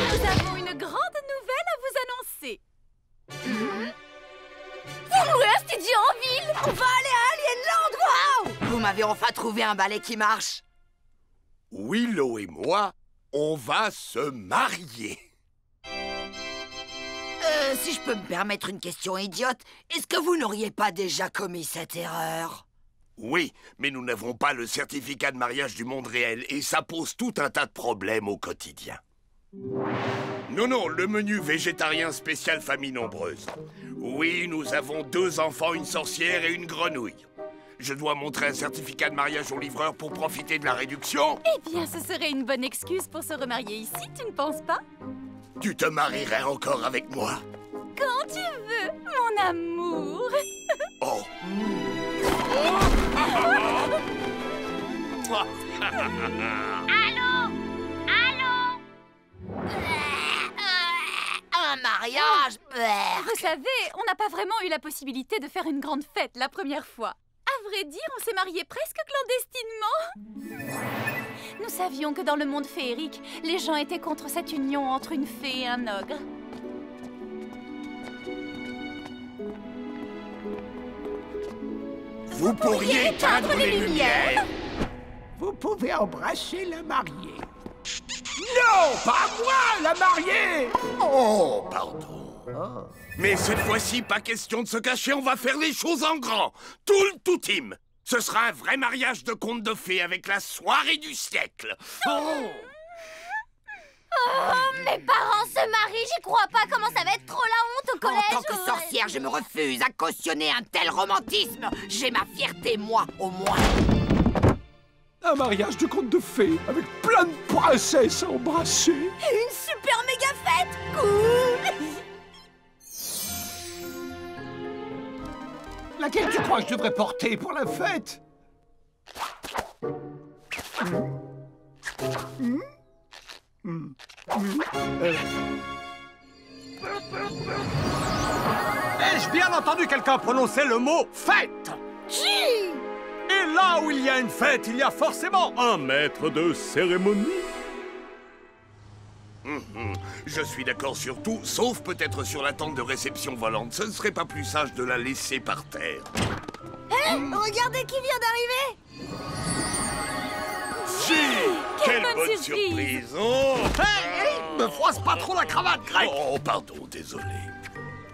Nous avons une grande nouvelle à vous annoncer. Vous louez un studio en ville! On va aller à Alienland, waouh! Vous m'avez enfin trouvé un balai qui marche. Willow et moi, on va se marier. Si je peux me permettre une question idiote, est-ce que vous n'auriez pas déjà commis cette erreur? Oui, mais nous n'avons pas le certificat de mariage du monde réel et ça pose tout un tas de problèmes au quotidien. Non, le menu végétarien spécial famille nombreuse. Oui, nous avons 2 enfants, une sorcière et une grenouille. Je dois montrer un certificat de mariage au livreur pour profiter de la réduction. Eh bien, ce serait une bonne excuse pour se remarier ici, tu ne penses pas? Tu te marierais encore avec moi? Quand tu veux, mon amour. Oh. Allô? Allô? Un mariage? Vous savez, on n'a pas vraiment eu la possibilité de faire une grande fête la première fois. À vrai dire, on s'est mariés presque clandestinement. Nous savions que dans le monde féerique, les gens étaient contre cette union entre une fée et un ogre. Vous pourriez éteindre les lumières? Vous pouvez embrasser la mariée. Non, pas moi, la mariée! Oh, pardon. Mais cette fois-ci, pas question de se cacher, on va faire les choses en grand. Tout le tout team. Ce sera un vrai mariage de conte de fées avec la soirée du siècle. Oh, Mes parents se marient, j'y crois pas. Comment ça va être trop la honte au collège? En tant que sorcière, je me refuse à cautionner un tel romantisme. J'ai ma fierté, moi, au moins. Un mariage de conte de fées avec plein de princesses à embrasser. Une super méga fête. Cool. Laquelle tu crois que je devrais porter pour la fête? Ai-je bien entendu quelqu'un prononcer le mot « fête » ? Et là où il y a une fête, il y a forcément un maître de cérémonie. Je suis d'accord sur tout, sauf peut-être sur la tente de réception volante. Ce ne serait pas plus sage de la laisser par terre. Regardez qui vient d'arriver. Quelle bonne surprise. Oh, Hey, me froisse pas trop la cravate, Greg. Oh, pardon, désolé.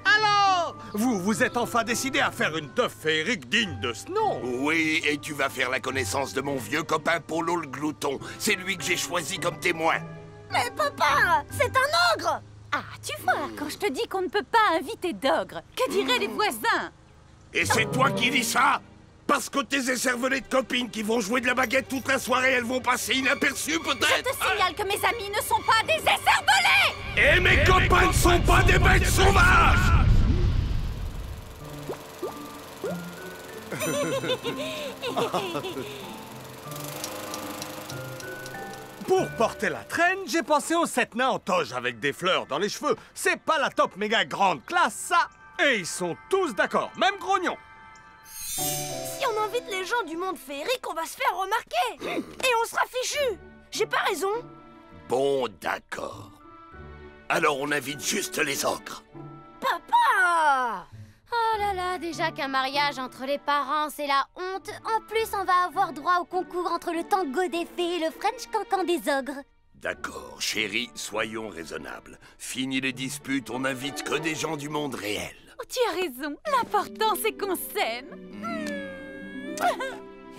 Alors, vous êtes enfin décidé à faire une teuf féerique digne de ce nom. Oui, et tu vas faire la connaissance de mon vieux copain Polo le glouton. C'est lui que j'ai choisi comme témoin. Mais papa, c'est un ogre. Ah, tu vois, quand je te dis qu'on ne peut pas inviter d'ogre, que diraient les voisins? Et c'est toi qui dis ça? Parce que tes écervelées de copines qui vont jouer de la baguette toute la soirée, elles vont passer inaperçues peut-être? Je te signale que mes amis ne sont pas des écervelés! Et mes copains ne sont pas des bêtes sauvages! Pour porter la traîne, j'ai pensé aux 7 nains en toge avec des fleurs dans les cheveux. C'est pas la top méga grande classe, ça. Et ils sont tous d'accord, même grognon. Si on invite les gens du monde féerique, on va se faire remarquer. Et on sera fichus. J'ai pas raison. Bon, d'accord. Alors on invite juste les ogres. Papa! Oh là là, déjà qu'un mariage entre les parents, c'est la honte. En plus, on va avoir droit au concours entre le tango des fées et le French cancan des ogres. D'accord, chérie, soyons raisonnables. Fini les disputes, on n'invite que des gens du monde réel. Oh, tu as raison, l'important c'est qu'on s'aime.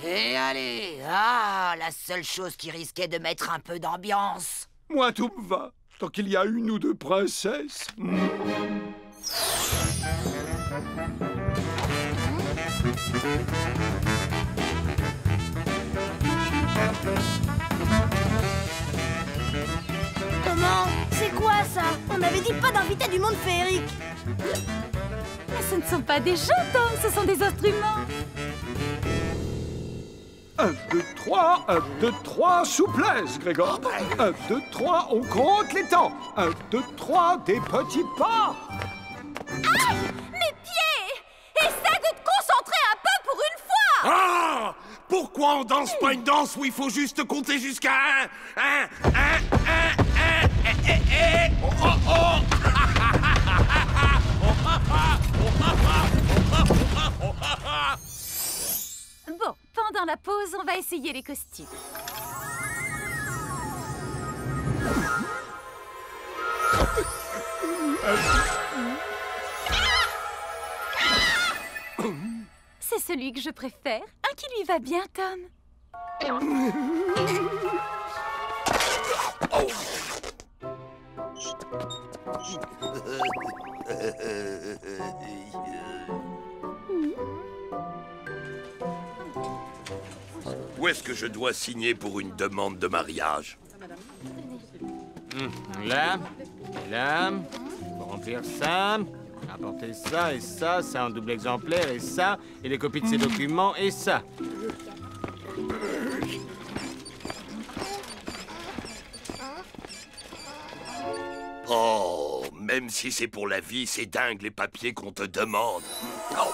Et allez, la seule chose qui risquait de mettre un peu d'ambiance. Moi, tout me va, tant qu'il y a une ou deux princesses. Comment? C'est quoi ça? On avait dit pas d'inviter du monde féerique. Mais ce ne sont pas des gens, Tom, ce sont des instruments. 1, 2, 3, 1, 2, 3, souplesse, Grégor. 1, 2, 3, on compte les temps. 1, 2, 3, des petits pas. Aïe! Mes pieds! Essaie de te concentrer un peu pour une fois! Ah! Pourquoi on danse pas une danse où il faut juste compter jusqu'à 1, 1, 1, 1, 1, oh, oh, oh! Bon, pendant la pause, on va essayer les costumes. C'est celui que je préfère, un qui lui va bien, Tom. Où est-ce que je dois signer pour une demande de mariage? Là, et là, pour remplir ça, apporter ça et ça, ça en double exemplaire et ça, et les copies de ces documents et ça. Oh, même si c'est pour la vie, c'est dingue les papiers qu'on te demande. Oh.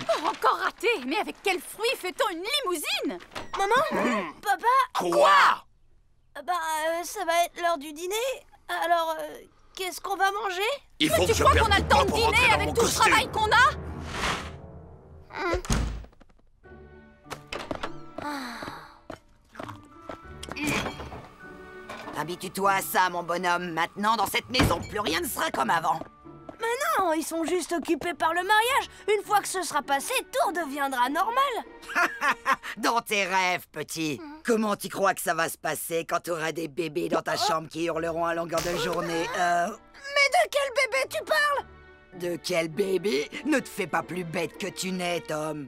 Oh, encore raté! Mais avec quel fruit fait-on une limousine? Maman? Papa? Quoi? Ça va être l'heure du dîner. Alors, qu'est-ce qu'on va manger? Il faut Mais que tu je crois perde qu'on a du le temps temps de pour rentrer dîner dans avec mon tout le costume. travail qu'on a? Habitue-toi à ça, mon bonhomme. Maintenant, dans cette maison, plus rien ne sera comme avant. Mais non, ils sont juste occupés par le mariage. Une fois que ce sera passé, tout redeviendra normal. Dans tes rêves, petit. Comment tu crois que ça va se passer quand tu auras des bébés dans ta chambre qui hurleront à longueur de journée? Mais de quel bébé tu parles? De quel bébé? Ne te fais pas plus bête que tu n'es, Tom.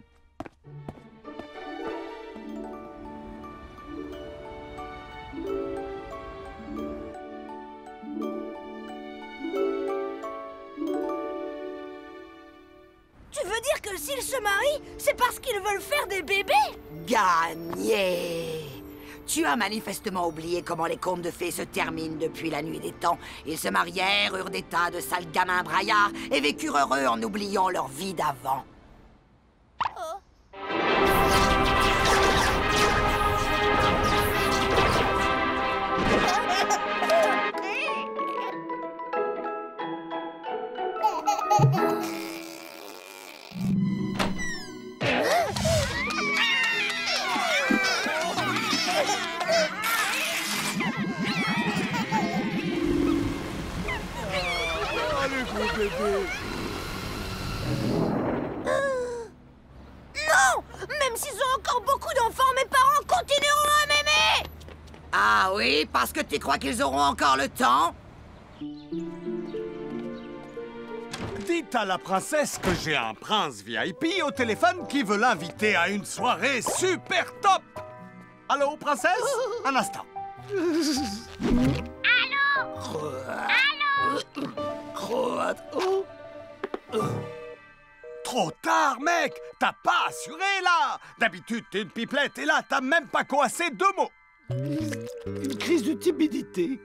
Tu veux dire que s'ils se marient, c'est parce qu'ils veulent faire des bébés? Gagné! Tu as manifestement oublié comment les contes de fées se terminent depuis la nuit des temps. Ils se marièrent, eurent des tas de sales gamins braillards et vécurent heureux en oubliant leur vie d'avant. Non! Même s'ils ont encore beaucoup d'enfants, mes parents continueront à m'aimer! Ah oui, parce que tu crois qu'ils auront encore le temps? Dites à la princesse que j'ai un prince VIP au téléphone qui veut l'inviter à une soirée super top. Allô, princesse? Un instant. Trop tard, mec! T'as pas assuré, là! D'habitude, t'es une pipelette, et là, t'as même pas coassé 2 mots! Une crise de timidité.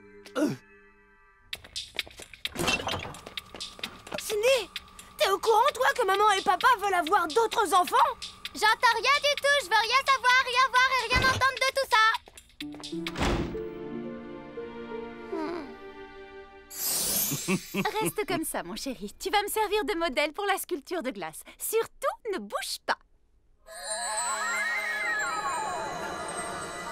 Cindy, t'es au courant, toi, que maman et papa veulent avoir d'autres enfants? J'entends rien du tout, je veux rien savoir, rien voir et rien entendre de tout ça. Reste comme ça, mon chéri. Tu vas me servir de modèle pour la sculpture de glace. Surtout, ne bouge pas.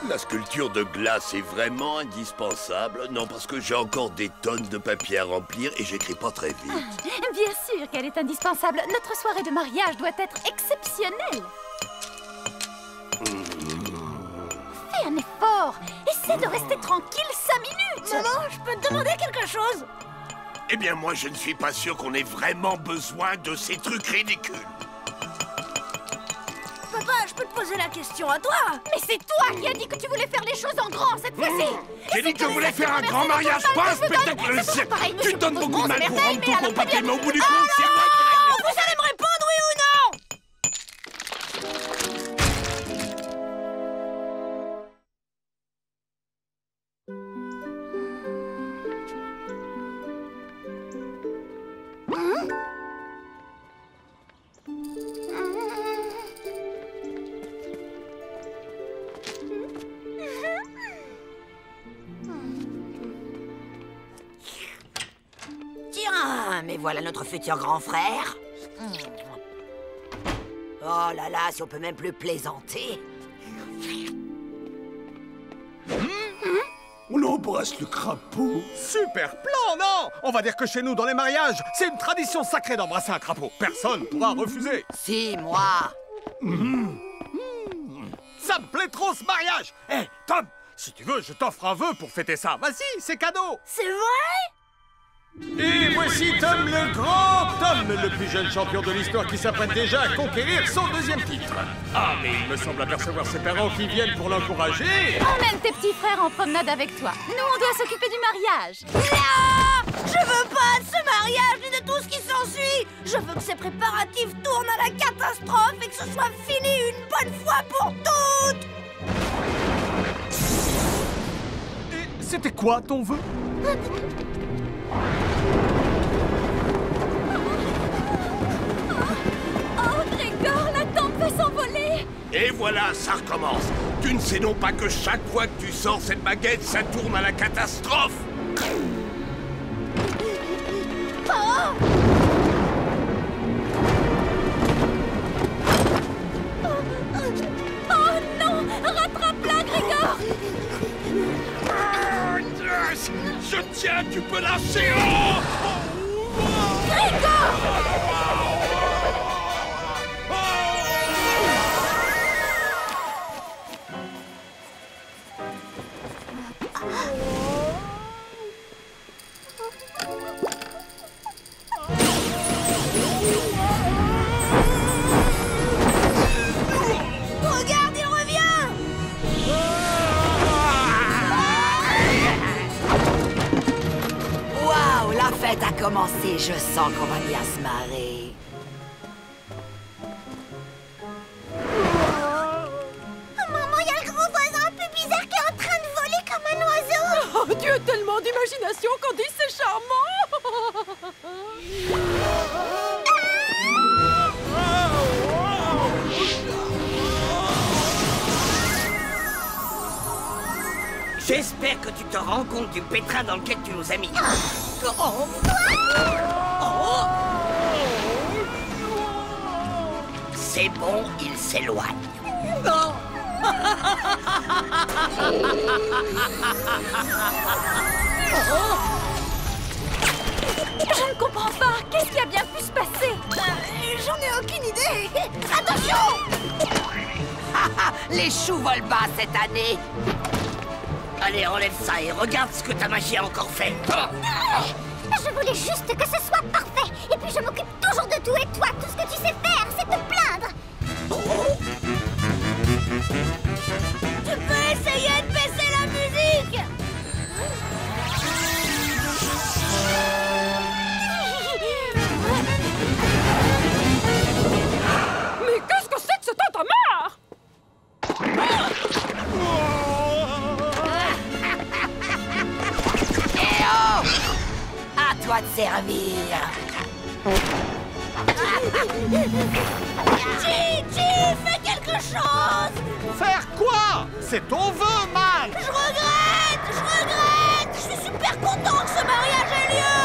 La sculpture de glace est vraiment indispensable? Non, parce que j'ai encore des tonnes de papier à remplir et j'écris pas très vite. Bien sûr qu'elle est indispensable. Notre soirée de mariage doit être exceptionnelle. Fais un effort. Essaie de rester tranquille 5 minutes. Maman, je peux te demander quelque chose? Eh bien, moi, je ne suis pas sûr qu'on ait vraiment besoin de ces trucs ridicules. Papa, je peux te poser la question à toi? Mais c'est toi qui as dit que tu voulais faire les choses en grand cette fois-ci. J'ai dit que je voulais faire un grand mariage, pas un spectacle de cirque. Tu donnes beaucoup de mal pour rendre tout ton papier, mais au bout du compte, c'est moi qui l'ai... Vous allez me répondre, oui ou non? Tiens, mais voilà notre futur grand frère. Oh là là, si on peut même plus plaisanter. On embrasse le crapaud. Super plan, non? On va dire que chez nous, dans les mariages, c'est une tradition sacrée d'embrasser un crapaud. Personne pourra refuser. Si, moi. Ça me plaît trop, ce mariage. Hé, Tom, Si tu veux, je t'offre un vœu pour fêter ça. Vas-y, c'est cadeau. C'est vrai? Et voici Tom le Grand, Tom, le plus jeune champion de l'histoire qui s'apprête déjà à conquérir son 2e titre. Ah, mais il me semble apercevoir ses parents qui viennent pour l'encourager. Emmène tes petits frères en promenade avec toi. Nous, on doit s'occuper du mariage. Non! Je veux pas de ce mariage ni de tout ce qui s'ensuit. Je veux que ces préparatifs tournent à la catastrophe et que ce soit fini une bonne fois pour toutes. Et c'était quoi ton vœu? Oh, Grégor, la tente peut s'envoler. Et voilà, ça recommence. Tu ne sais donc pas que chaque fois que tu sors cette baguette, ça tourne à la catastrophe? Oh! Oh non! Rattrape-la, Grégor! Je tiens, tu peux lâcher! Oh! Grégor! Regarde, il revient. Waouh, la fête a commencé. Je sens qu'on va bien se marrer. Maman, il y a le gros voisin un peu bizarre qui est en train de voler comme un oiseau. Oh, tu as tellement d'imagination, Candy, c'est charmant. J'espère que tu te rends compte du pétrin dans lequel tu nous as mis. C'est bon, il s'éloigne. Je ne comprends pas. Qu'est-ce qui a bien pu se passer? J'en ai aucune idée. Attention! Les choux volent bas cette année. Allez, enlève ça et regarde ce que ta magie a encore fait. Je voulais juste que ce soit parfait. Et puis je m'occupe toujours de tout. Et toi, tout ce que tu sais faire, c'est te plaindre. Tu peux essayer de baisser la musique? Mais qu'est-ce que c'est que ce tintamarre? Eh oh! À toi de servir. Gigi, fais quelque chose! Faire quoi? C'est ton vœu, man! Je regrette! Je regrette! Je suis super content que ce mariage ait lieu!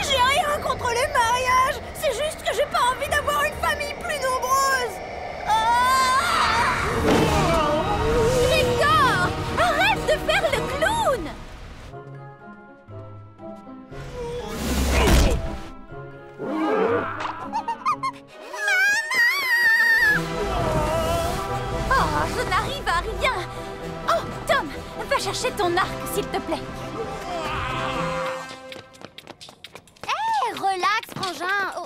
J'ai rien contre les mariages, c'est juste que j'ai pas envie d'avoir une famille plus nombreuse. Grégor! Arrête de faire le clown! Oh, je n'arrive à rien! Oh, Tom, va chercher ton arc, s'il te plaît. Hé, relax, frangin. Oh.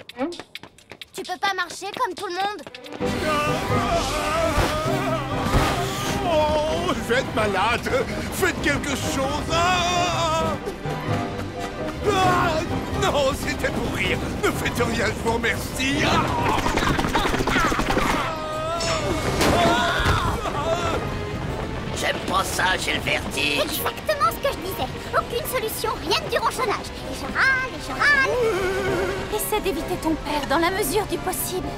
Tu peux pas marcher comme tout le monde? Oh, je vais être malade. Faites quelque chose. Non, c'était pour rire. Ne faites rien, je vous remercie. J'aime pas ça, j'ai le vertige. Exactement ce que je disais. Aucune solution, rien que du ronchonnage. Et je râle, et je râle. Essaie d'éviter ton père dans la mesure du possible.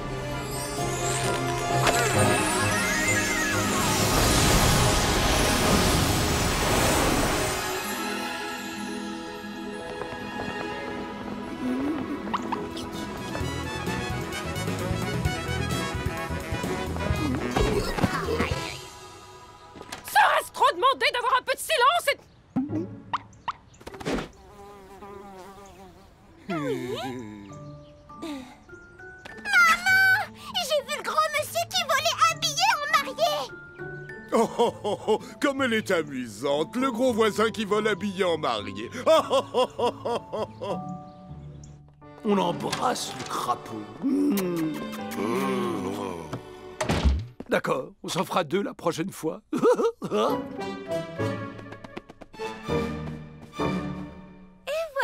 Oh, oh, oh, oh, comme elle est amusante, le gros voisin qui vole habillé en mariée. Oh, oh, oh, oh, oh, oh. On embrasse le crapaud. D'accord, on s'en fera 2 la prochaine fois.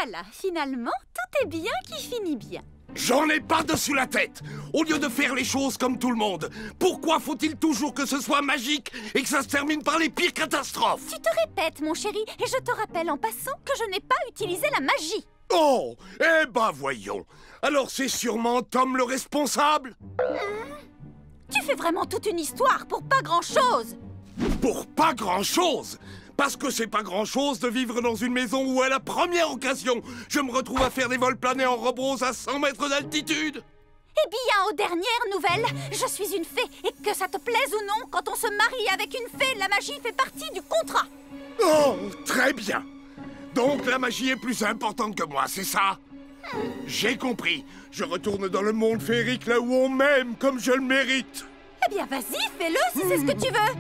Voilà, finalement, tout est bien qui finit bien. J'en ai par-dessus la tête. Au lieu de faire les choses comme tout le monde, pourquoi faut-il toujours que ce soit magique et que ça se termine par les pires catastrophes? Tu te répètes, mon chéri, et je te rappelle en passant que je n'ai pas utilisé la magie. Oh, eh ben voyons. Alors c'est sûrement Tom le responsable? Tu fais vraiment toute une histoire pour pas grand-chose. Pour pas grand-chose? Parce que c'est pas grand-chose de vivre dans une maison où, à la première occasion, je me retrouve à faire des vols planés en robe rose à 100 mètres d'altitude. Eh bien, aux dernières nouvelles, je suis une fée, et que ça te plaise ou non, quand on se marie avec une fée, la magie fait partie du contrat. Oh, très bien. Donc la magie est plus importante que moi, c'est ça? J'ai compris. Je retourne dans le monde féerique là où on m'aime comme je le mérite. Eh bien, vas-y, fais-le si c'est ce que tu veux.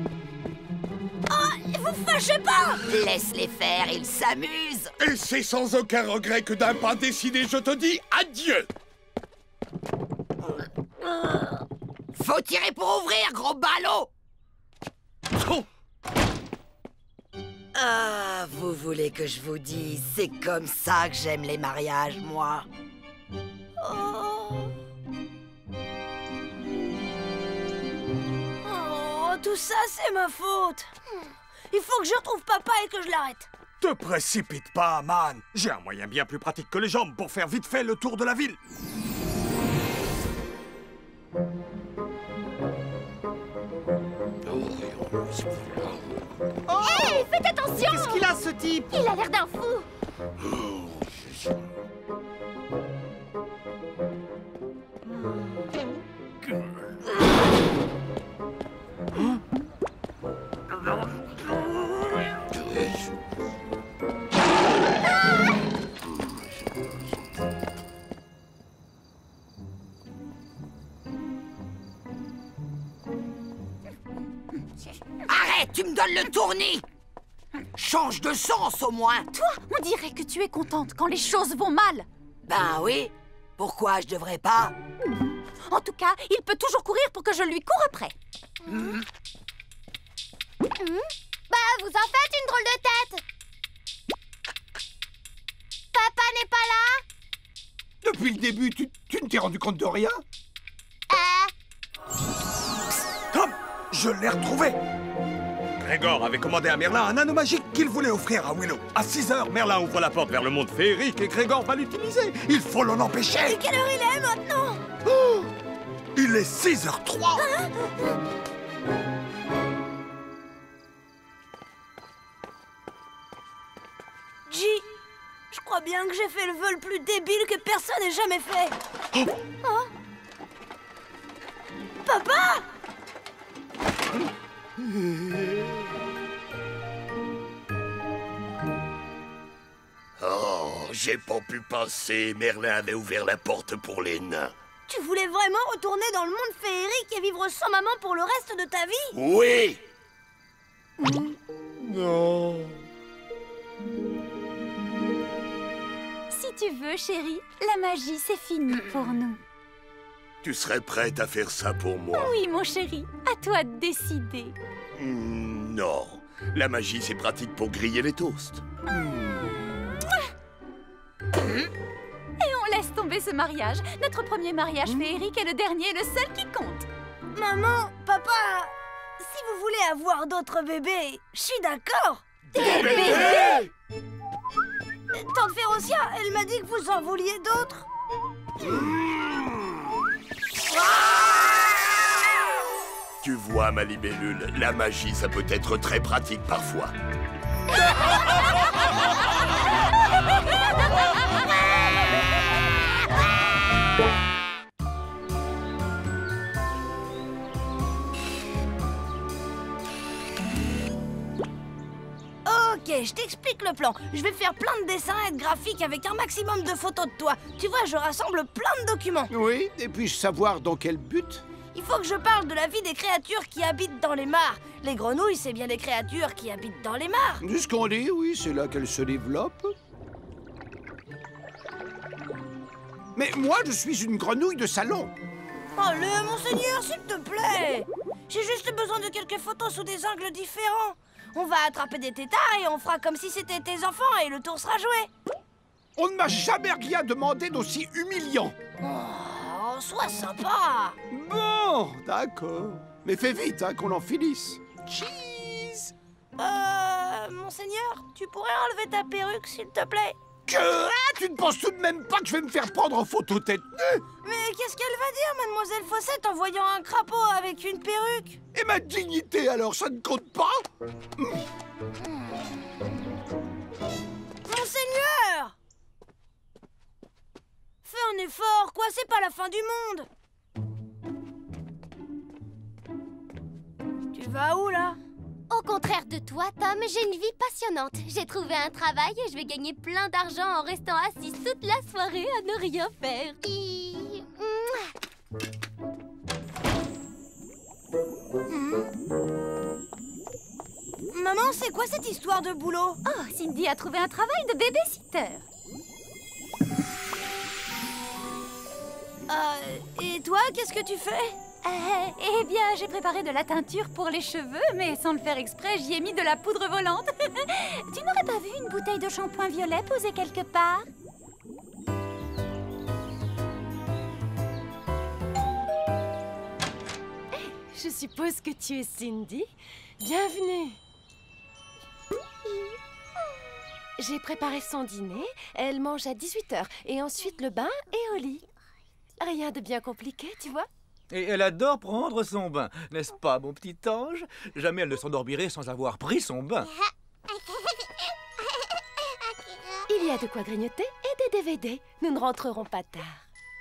Oh, vous fâchez pas! Laisse-les faire, ils s'amusent. Et c'est sans aucun regret que d'un pas décidé, je te dis adieu. Faut tirer pour ouvrir, gros ballot. Oh. Ah, vous voulez que je vous dise, c'est comme ça que j'aime les mariages, moi. Oh, tout ça, c'est ma faute. Il faut que je retrouve papa et que je l'arrête. Te précipite pas, man. J'ai un moyen bien plus pratique que les jambes pour faire vite fait le tour de la ville. Oh hey, faites attention! Qu'est-ce qu'il a, ce type? Il a l'air d'un fou. Arrête, tu me donnes le tournis. Change de sens, au moins. Toi, on dirait que tu es contente quand les choses vont mal. Ben oui. Pourquoi je devrais pas? En tout cas, il peut toujours courir pour que je lui cours après. Bah, vous en faites une drôle de tête. Papa n'est pas là? Depuis le début, tu ne t'es rendu compte de rien? Tom, je l'ai retrouvé. Grégor avait commandé à Merlin un anneau magique qu'il voulait offrir à Willow. À 6 heures, Merlin ouvre la porte vers le monde féerique et Grégor va l'utiliser. Il faut l'en empêcher. Et quelle heure il est maintenant? Oh, il est 6h03. G, je crois bien que j'ai fait le vœu le plus débile que personne n'ait jamais fait. Oh. Papa! Oh, j'ai pas pu penser. Merlin avait ouvert la porte pour les nains. Tu voulais vraiment retourner dans le monde féerique et vivre sans maman pour le reste de ta vie? Oui. Non. Si tu veux, chérie, la magie, c'est fini pour nous. Tu serais prête à faire ça pour moi? Oui, mon chéri, à toi de décider. Non. La magie, c'est pratique pour griller les toasts. Et on laisse tomber ce mariage. Notre premier mariage féerique est le dernier, le seul qui compte. Maman, papa, si vous voulez avoir d'autres bébés, je suis d'accord. Des bébés? Tante Férocia, elle m'a dit que vous en vouliez d'autres. Tu vois, ma libellule, la magie, ça peut être très pratique parfois. Ok, je t'explique le plan. Je vais faire plein de dessins et de graphiques avec un maximum de photos de toi. Tu vois, je rassemble plein de documents. Oui, et puis-je savoir dans quel but? Il faut que je parle de la vie des créatures qui habitent dans les mares. Les grenouilles, c'est bien des créatures qui habitent dans les mares. C'est ce qu'on dit, oui, c'est là qu'elles se développent. Mais moi, je suis une grenouille de salon. Allez, monseigneur, s'il te plaît. J'ai juste besoin de quelques photos sous des angles différents. On va attraper des têtards et on fera comme si c'était tes enfants et le tour sera joué. On ne m'a jamais rien demandé d'aussi humiliant. Oh, sois sympa. Bon, d'accord. Mais fais vite, hein, qu'on en finisse. Cheese. Monseigneur, tu pourrais enlever ta perruque, s'il te plaît? Que? Ah, tu ne penses tout de même pas que je vais me faire prendre en photo tête nue? Mais qu'est-ce qu'elle va dire, mademoiselle Fossette, en voyant un crapaud avec une perruque? Et ma dignité, alors, ça ne compte pas? Monseigneur! Fais un effort, quoi, c'est pas la fin du monde! Tu vas où, là? Au contraire de toi, Tom, j'ai une vie passionnante. J'ai trouvé un travail et je vais gagner plein d'argent en restant assise toute la soirée à ne rien faire. Maman, c'est quoi cette histoire de boulot? Oh, Cindy a trouvé un travail de babysitter. Et toi, qu'est-ce que tu fais? Eh bien, j'ai préparé de la teinture pour les cheveux, mais sans le faire exprès, j'y ai mis de la poudre volante. Tu n'aurais pas vu une bouteille de shampoing violet posée quelque part? Je suppose que tu es Cindy. Bienvenue. J'ai préparé son dîner. Elle mange à 18h. Et ensuite le bain et au lit. Rien de bien compliqué, tu vois? Et elle adore prendre son bain, n'est-ce pas, mon petit ange? Jamais elle ne s'endormirait sans avoir pris son bain. Il y a de quoi grignoter et des DVD. Nous ne rentrerons pas tard.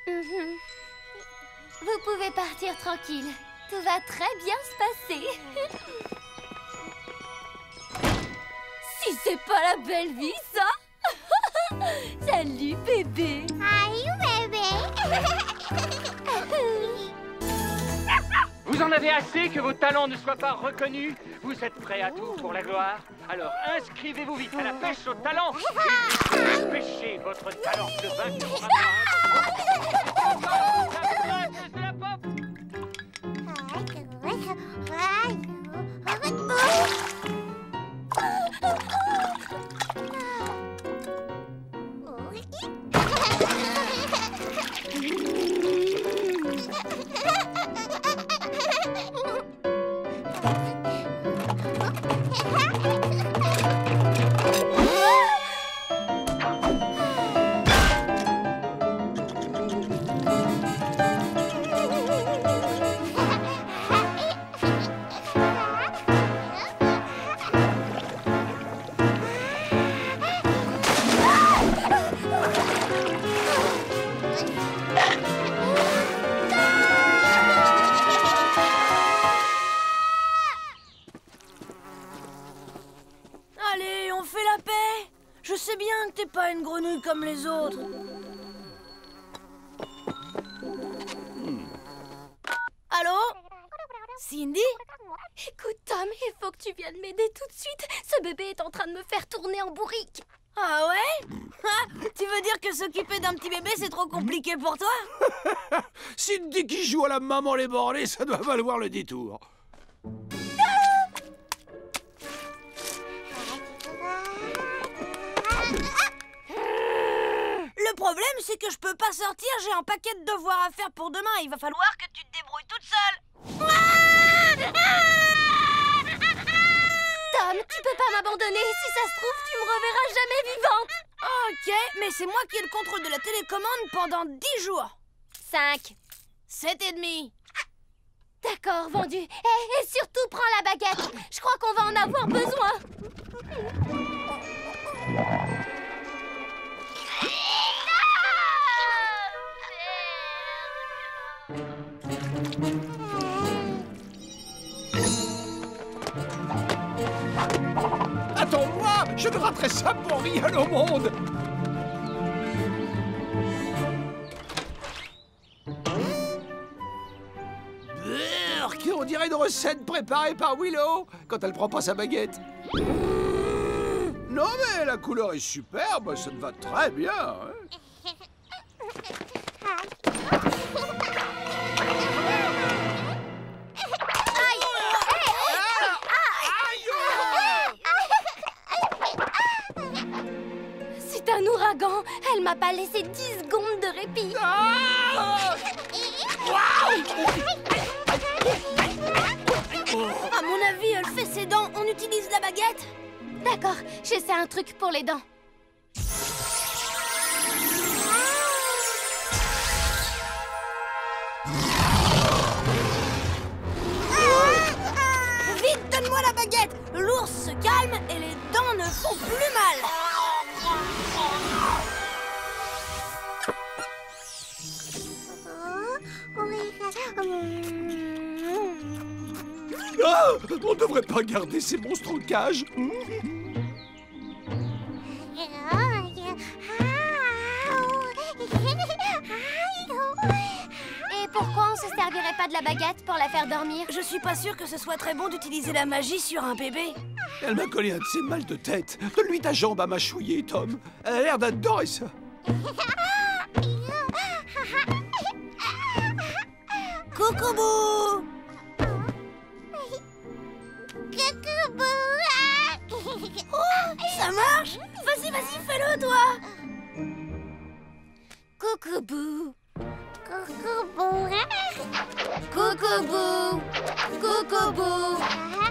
Vous pouvez partir tranquille. Tout va très bien se passer. Si c'est pas la belle vie, ça. Salut, bébé. Salut, bébé. Vous en avez assez que vos talents ne soient pas reconnus? Vous êtes prêts à tout pour la gloire? Alors inscrivez-vous vite à la pêche au talent et pêchez votre talent de vainqueur. Allez, on fait la paix. Je sais bien que t'es pas une grenouille comme les autres. Allô? Cindy? Écoute, Tom, il faut que tu viennes m'aider tout de suite. Ce bébé est en train de me faire tourner en bourrique. Ah ouais? Tu veux dire que s'occuper d'un petit bébé, c'est trop compliqué pour toi? Cindy qui joue à la maman les bornés, ça doit valoir le détour. Le problème, c'est que je peux pas sortir, j'ai un paquet de devoirs à faire pour demain. Il va falloir que tu te débrouilles toute seule. Tom, tu peux pas m'abandonner. Si ça se trouve, tu me reverras jamais vivante. Ok, mais c'est moi qui ai le contrôle de la télécommande pendant 10 jours. 5. 7,5. D'accord, vendu. Et surtout, prends la baguette. Je crois qu'on va en avoir besoin. Attends-moi, je ne raterai ça pour rien au monde. remarque, on dirait une recette préparée par Willow quand elle prend pas sa baguette. Non mais la couleur est superbe, ça te va très bien. Hein. C'est un ouragan. Elle m'a pas laissé 10 secondes de répit. À mon avis, elle fait ses dents. On utilise la baguette. D'accord, j'essaie un truc pour les dents. Vite, donne-moi la baguette. L'ours se calme et les dents ne font plus mal. Ah, on devrait pas garder ces monstres en cage. Et pourquoi on se servirait pas de la baguette pour la faire dormir? Je suis pas sûre que ce soit très bon d'utiliser la magie sur un bébé. Elle m'a collé un de ses mal de tête. Donne-lui ta jambe à mâchouiller, Tom. Elle a l'air d'adorer ça. Coucou-bou! Oh, ça marche! Vas-y, fais-le, toi! Coucou-bou. Coucou-bou. Coucou-bou. Coucou-bou.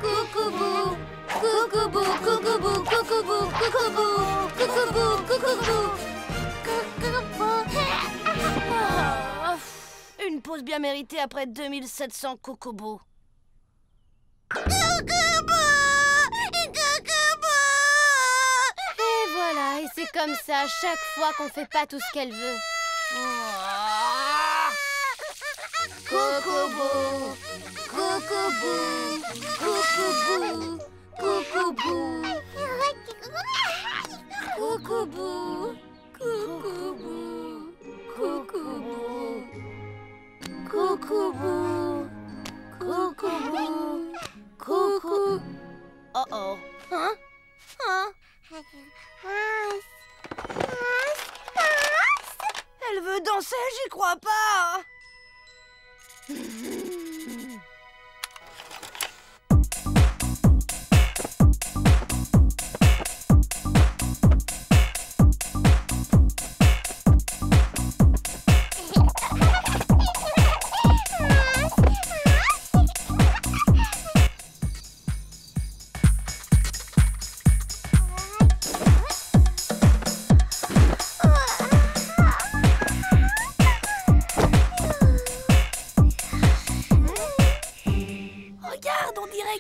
Coucou-bou. Coucou-bou. Coucou-bou. Coucou-bou. Coucou-bou. Coucou-bou. Coucou-bou. Une pause bien méritée après 2700 coucou-bou. Et voilà, et c'est comme ça chaque fois qu'on fait pas tout ce qu'elle veut. Coucou-bou, coucou-bou, coucou-bou, coucou-bou, coucou-bou, coucou-bou, coucou-bou, coucou-bou, coucou-bou, coucou. Oh oh. Hein? Hein? Elle veut danser, j'y crois pas.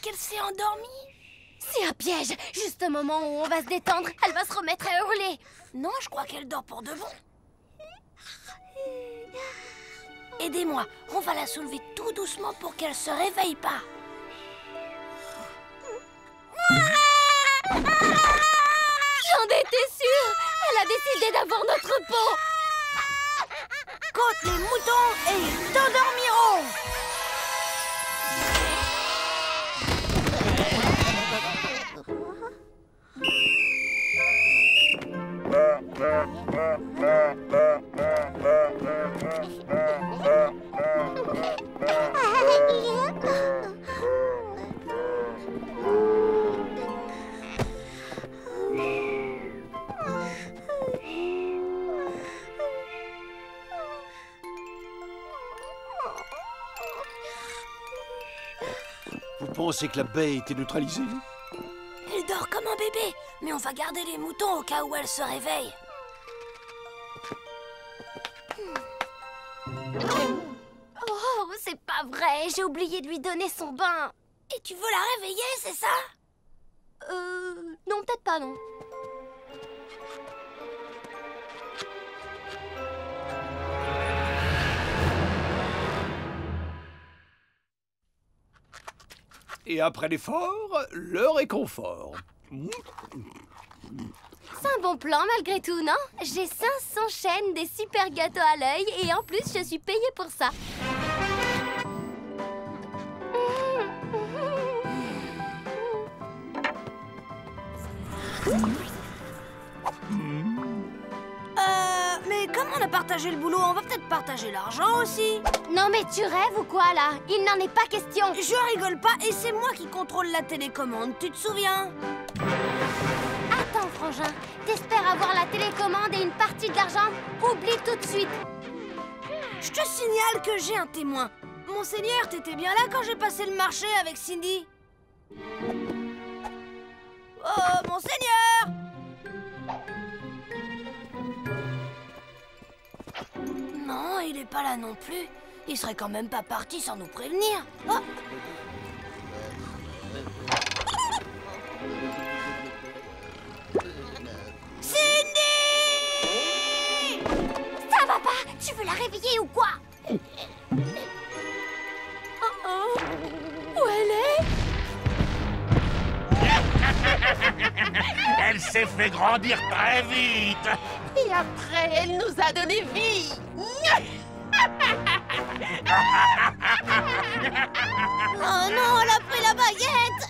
Qu'elle s'est endormie. C'est un piège. Juste au moment où on va se détendre, elle va se remettre à hurler. Non, je crois qu'elle dort pour de bon. Aidez-moi, on va la soulever tout doucement pour qu'elle se réveille pas. J'en étais sûre. Elle a décidé d'avoir notre peau. Côte les moutons et ils t'endormiront. Vous pensez que la baie a été neutralisée? Elle dort comme un bébé, mais on va garder les moutons au cas où elle se réveille. Oh, c'est pas vrai. J'ai oublié de lui donner son bain. Et tu veux la réveiller, c'est ça? Non, peut-être pas, non. Et après l'effort, le réconfort. C'est un bon plan malgré tout, non? J'ai 500 chaînes, des super gâteaux à l'œil et en plus je suis payée pour ça. Mais comme on a partagé le boulot, on va peut-être partager l'argent aussi. Non mais tu rêves ou quoi là? Il n'en est pas question. Je rigole pas et c'est moi qui contrôle la télécommande, tu te souviens? Attends Frangin, t'espères avoir la télécommande et une partie de l'argent? Oublie tout de suite. Je te signale que j'ai un témoin. Monseigneur, t'étais bien là quand j'ai passé le marché avec Cindy? Oh, Monseigneur! Non, il est pas là non plus. Il serait quand même pas parti sans nous prévenir. Oh. Cindy! Ça va pas? Tu veux la réveiller ou quoi? Oh. Où elle est? Elle s'est fait grandir très vite. Et après, elle nous a donné vie. Oh non, elle a pris la baguette.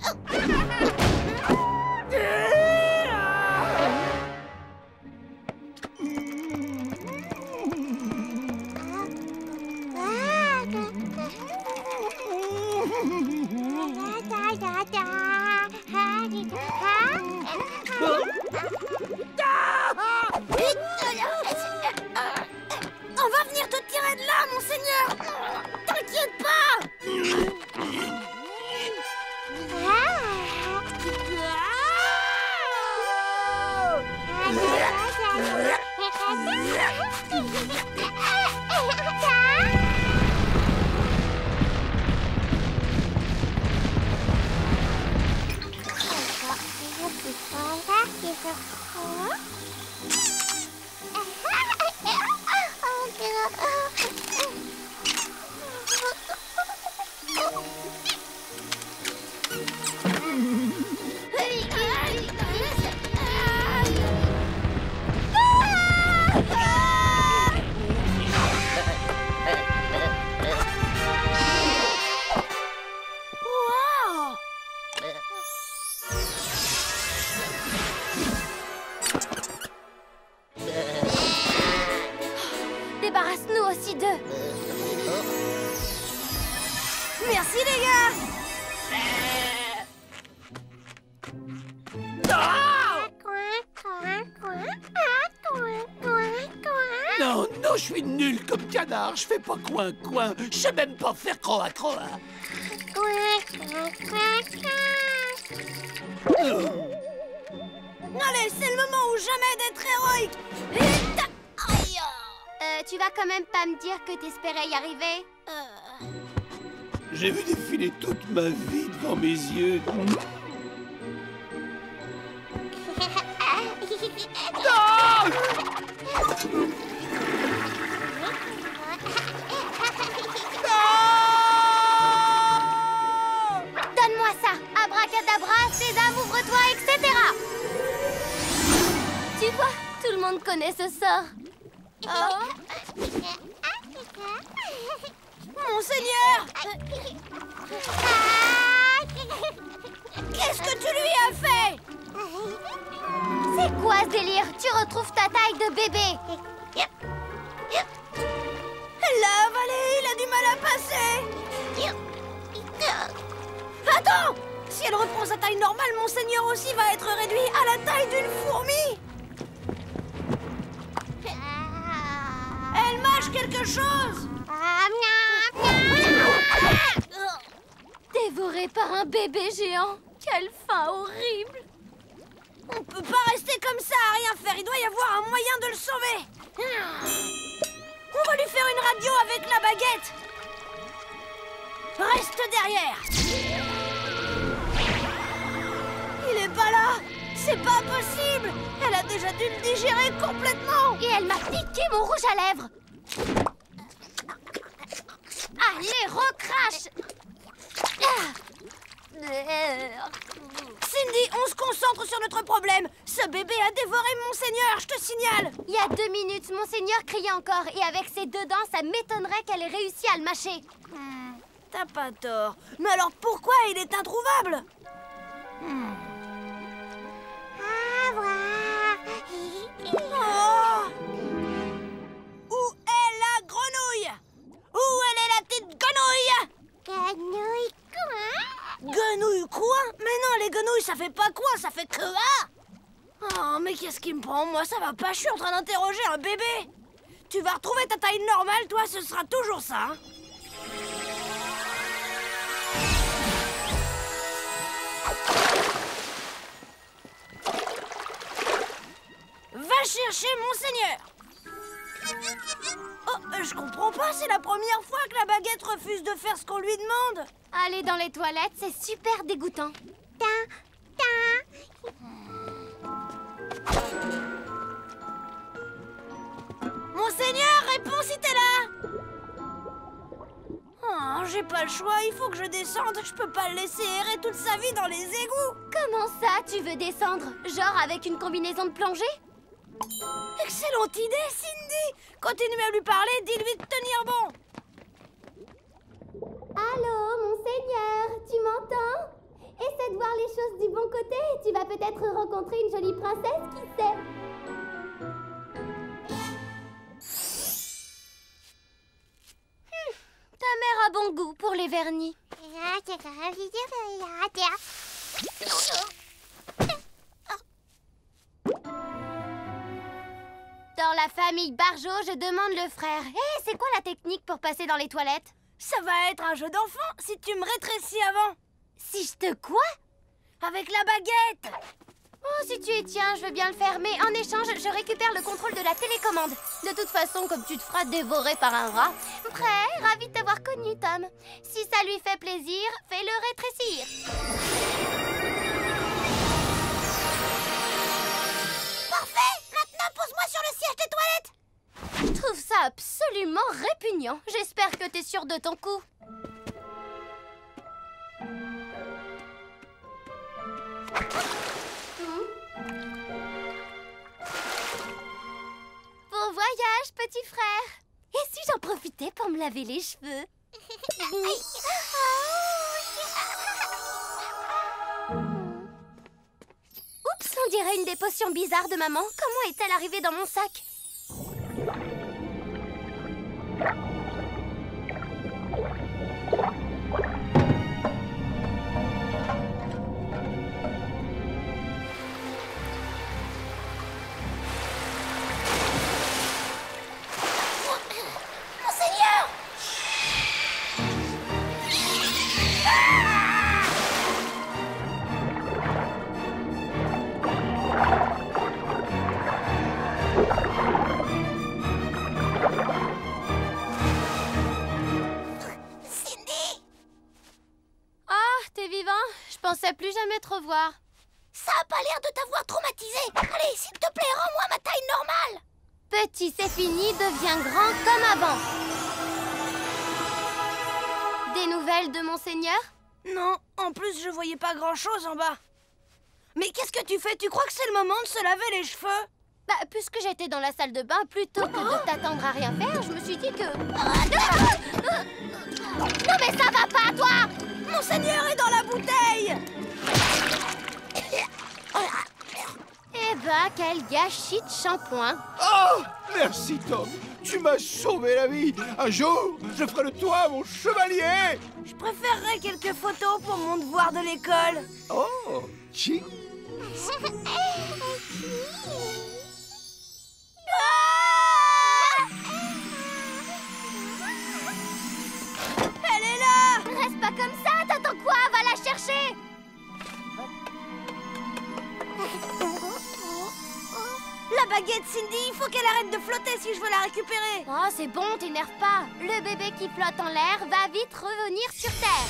On va venir te tirer de là, Monseigneur. T'inquiète pas. Débarrasse-nous aussi d'eux. Merci les gars. Non, non, je suis nul comme canard. Je fais pas coin-coin. Je sais même pas faire croa-croa. Allez, c'est le moment ou jamais d'être héroïque. Tu vas quand même pas me dire que t'espérais y arriver? J'ai vu défiler toute ma vie devant mes yeux. Donne-moi ça. Abracadabra, sésame, ouvre-toi, etc. Tu vois, tout le monde connaît ce sort. Oh. Monseigneur! Qu'est-ce que tu lui as fait? C'est quoi ce délire? Tu retrouves ta taille de bébé. Elle l'a avalé, il a du mal à passer. Attends! Si elle reprend sa taille normale, Monseigneur aussi va être réduit à la taille d'une fourmi. Elle mâche quelque chose. Dévoré par un bébé géant. Quelle fin horrible. On peut pas rester comme ça à rien faire. Il doit y avoir un moyen de le sauver. On va lui faire une radio avec la baguette. Reste derrière. Il est pas là. C'est pas possible. Elle a déjà dû le digérer complètement. Et elle m'a piqué mon rouge à lèvres. Allez, recrache. Cindy, on se concentre sur notre problème. Ce bébé a dévoré Monseigneur, je te signale. Il y a 2 minutes, Monseigneur criait encore. Et avec ses 2 dents, ça m'étonnerait qu'elle ait réussi à le mâcher. T'as pas tort. Mais alors pourquoi il est introuvable? Ah, couille, ça fait pas quoi, ça fait que A. Oh, mais qu'est-ce qui me prend, moi? Ça va pas, je suis en train d'interroger un bébé. Tu vas retrouver ta taille normale, toi, ce sera toujours ça, hein. Va chercher Monseigneur. Oh, je comprends pas, c'est la première fois que la baguette refuse de faire ce qu'on lui demande. Aller dans les toilettes, c'est super dégoûtant. Monseigneur, réponds si t'es là. Oh, j'ai pas le choix, il faut que je descende. Je peux pas le laisser errer toute sa vie dans les égouts. Comment ça, tu veux descendre? Genre avec une combinaison de plongée? Excellente idée, Cindy. Continue à lui parler, dis-lui de tenir bon. Allô, Monseigneur, tu m'entends? Essaie de voir les choses du bon côté. Tu vas peut-être rencontrer une jolie princesse, qui sait? Ta mère a bon goût pour les vernis. Dans la famille Barjot, je demande le frère. Hé, c'est quoi la technique pour passer dans les toilettes? Ça va être un jeu d'enfant si tu me rétrécis avant. Si je te quoi? Avec la baguette. Oh, si tu y tiens, je veux bien le faire, mais en échange, je récupère le contrôle de la télécommande. De toute façon, comme tu te feras dévorer par un rat. Prêt? Ravi de t'avoir connu, Tom. Si ça lui fait plaisir, fais-le rétrécir. Parfait! Maintenant, pose-moi sur le siège des toilettes! Je trouve ça absolument répugnant. J'espère que t'es sûr de ton coup. Bon voyage, petit frère. Et si j'en profitais pour me laver les cheveux? Oups, on dirait une des potions bizarres de maman. Comment est-elle arrivée dans mon sac? Je pensais plus jamais te revoir. Ça a pas l'air de t'avoir traumatisé. Allez, s'il te plaît, rends-moi ma taille normale. Petit, c'est fini, deviens grand comme avant. Des nouvelles de Monseigneur? Non, en plus je voyais pas grand-chose en bas. Mais qu'est-ce que tu fais? Tu crois que c'est le moment de se laver les cheveux? Bah, puisque j'étais dans la salle de bain, plutôt que de t'attendre à rien faire, je me suis dit que... Non mais ça va pas, toi! Monseigneur est dans la bouteille! Eh ben, quel gâchis de shampoing! Oh, merci Tom, tu m'as sauvé la vie. Un jour, je ferai de toi mon chevalier. Je préférerais quelques photos pour mon devoir de l'école. Oh, chi. Elle est là! Reste pas comme ça, t'attends quoi? Va la chercher! La baguette, Cindy, il faut qu'elle arrête de flotter si je veux la récupérer. Oh, c'est bon, t'énerve pas. Le bébé qui flotte en l'air va vite revenir sur Terre.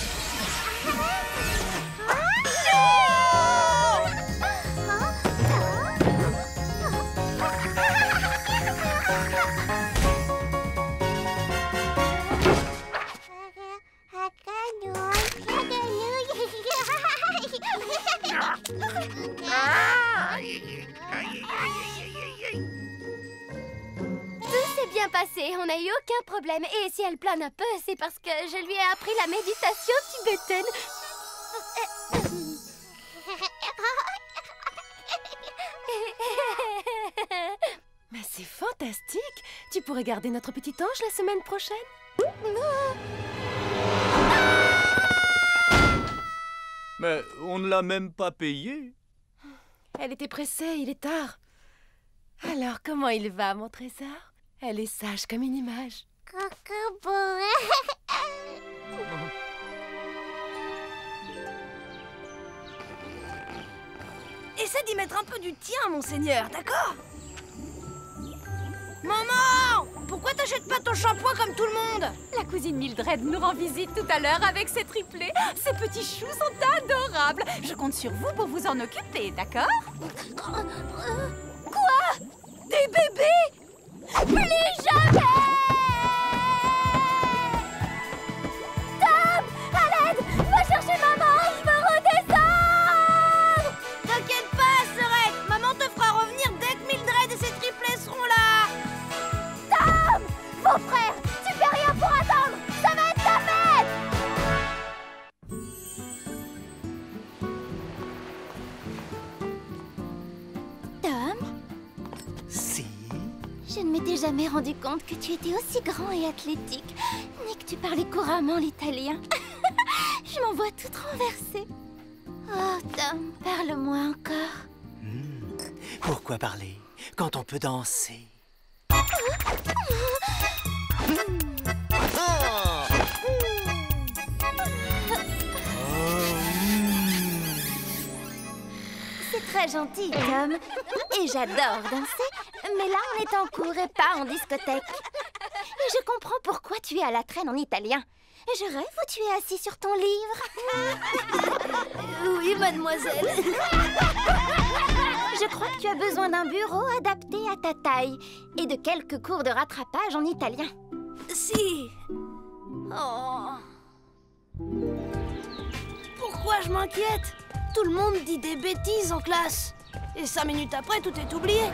Tout s'est bien passé, on n'a eu aucun problème. Et si elle plane un peu, c'est parce que je lui ai appris la méditation tibétaine. Mais c'est fantastique! Tu pourrais garder notre petit ange la semaine prochaine? Mais on ne l'a même pas payée. Elle était pressée, il est tard. Alors, comment il va, mon trésor? Elle est sage comme une image. Essaie d'y mettre un peu du tien, monseigneur, d'accord? Maman! Pourquoi t'achètes pas ton shampoing comme tout le monde? La cousine Mildred nous rend visite tout à l'heure avec ses triplés. Ces petits choux sont adorables. Je compte sur vous pour vous en occuper, d'accord? Quoi? Des bébés? Plus jamais! Tom! À l'aide! Va chercher maman! Je veux redescendre! T'inquiète pas, sœurette! Maman te fera revenir dès que Mildred et ses triplés seront là! Tom! Mon frère! Tu fais rien pour attendre! Ça va être ta fête! Tom? Si? Je ne m'étais jamais rendu compte que tu étais aussi grand et athlétique, ni que tu parlais couramment l'italien. Je m'en vois toute renversée. Oh, Tom, parle-moi encore. Pourquoi parler quand on peut danser? C'est très gentil, Tom. Et j'adore danser, mais là, on est en cours et pas en discothèque. Et je comprends pourquoi tu es à la traîne en italien. Je rêve où tu es assis sur ton livre. Oui, mademoiselle. Je crois que tu as besoin d'un bureau adapté à ta taille et de quelques cours de rattrapage en italien. Si. Oh. Pourquoi je m'inquiète? Tout le monde dit des bêtises en classe. Et 5 minutes après, tout est oublié.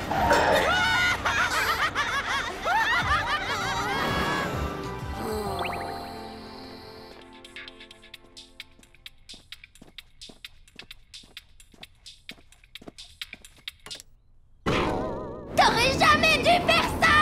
T'aurais jamais dû faire ça!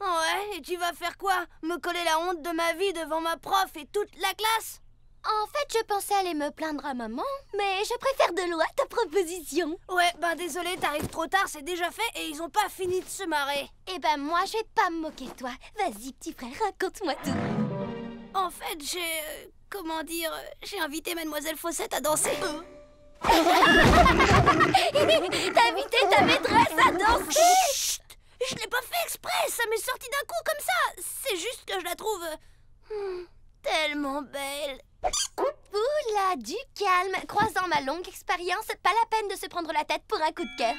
Ouais, et tu vas faire quoi? Me coller la honte de ma vie devant ma prof et toute la classe? En fait, je pensais aller me plaindre à maman, mais je préfère de loin ta proposition. Ouais, ben désolé, t'arrives trop tard, c'est déjà fait et ils ont pas fini de se marrer. Eh ben moi, je vais pas me moquer de toi. Vas-y, petit frère, raconte-moi tout. En fait, j'ai... comment dire... j'ai invité Mademoiselle Fossette à danser. T'as invité ta maîtresse à danser? Chut! Je l'ai pas fait exprès, ça m'est sorti d'un coup comme ça. C'est juste que je la trouve... tellement belle. Oula, du calme. Croisant ma longue expérience, pas la peine de se prendre la tête pour un coup de cœur.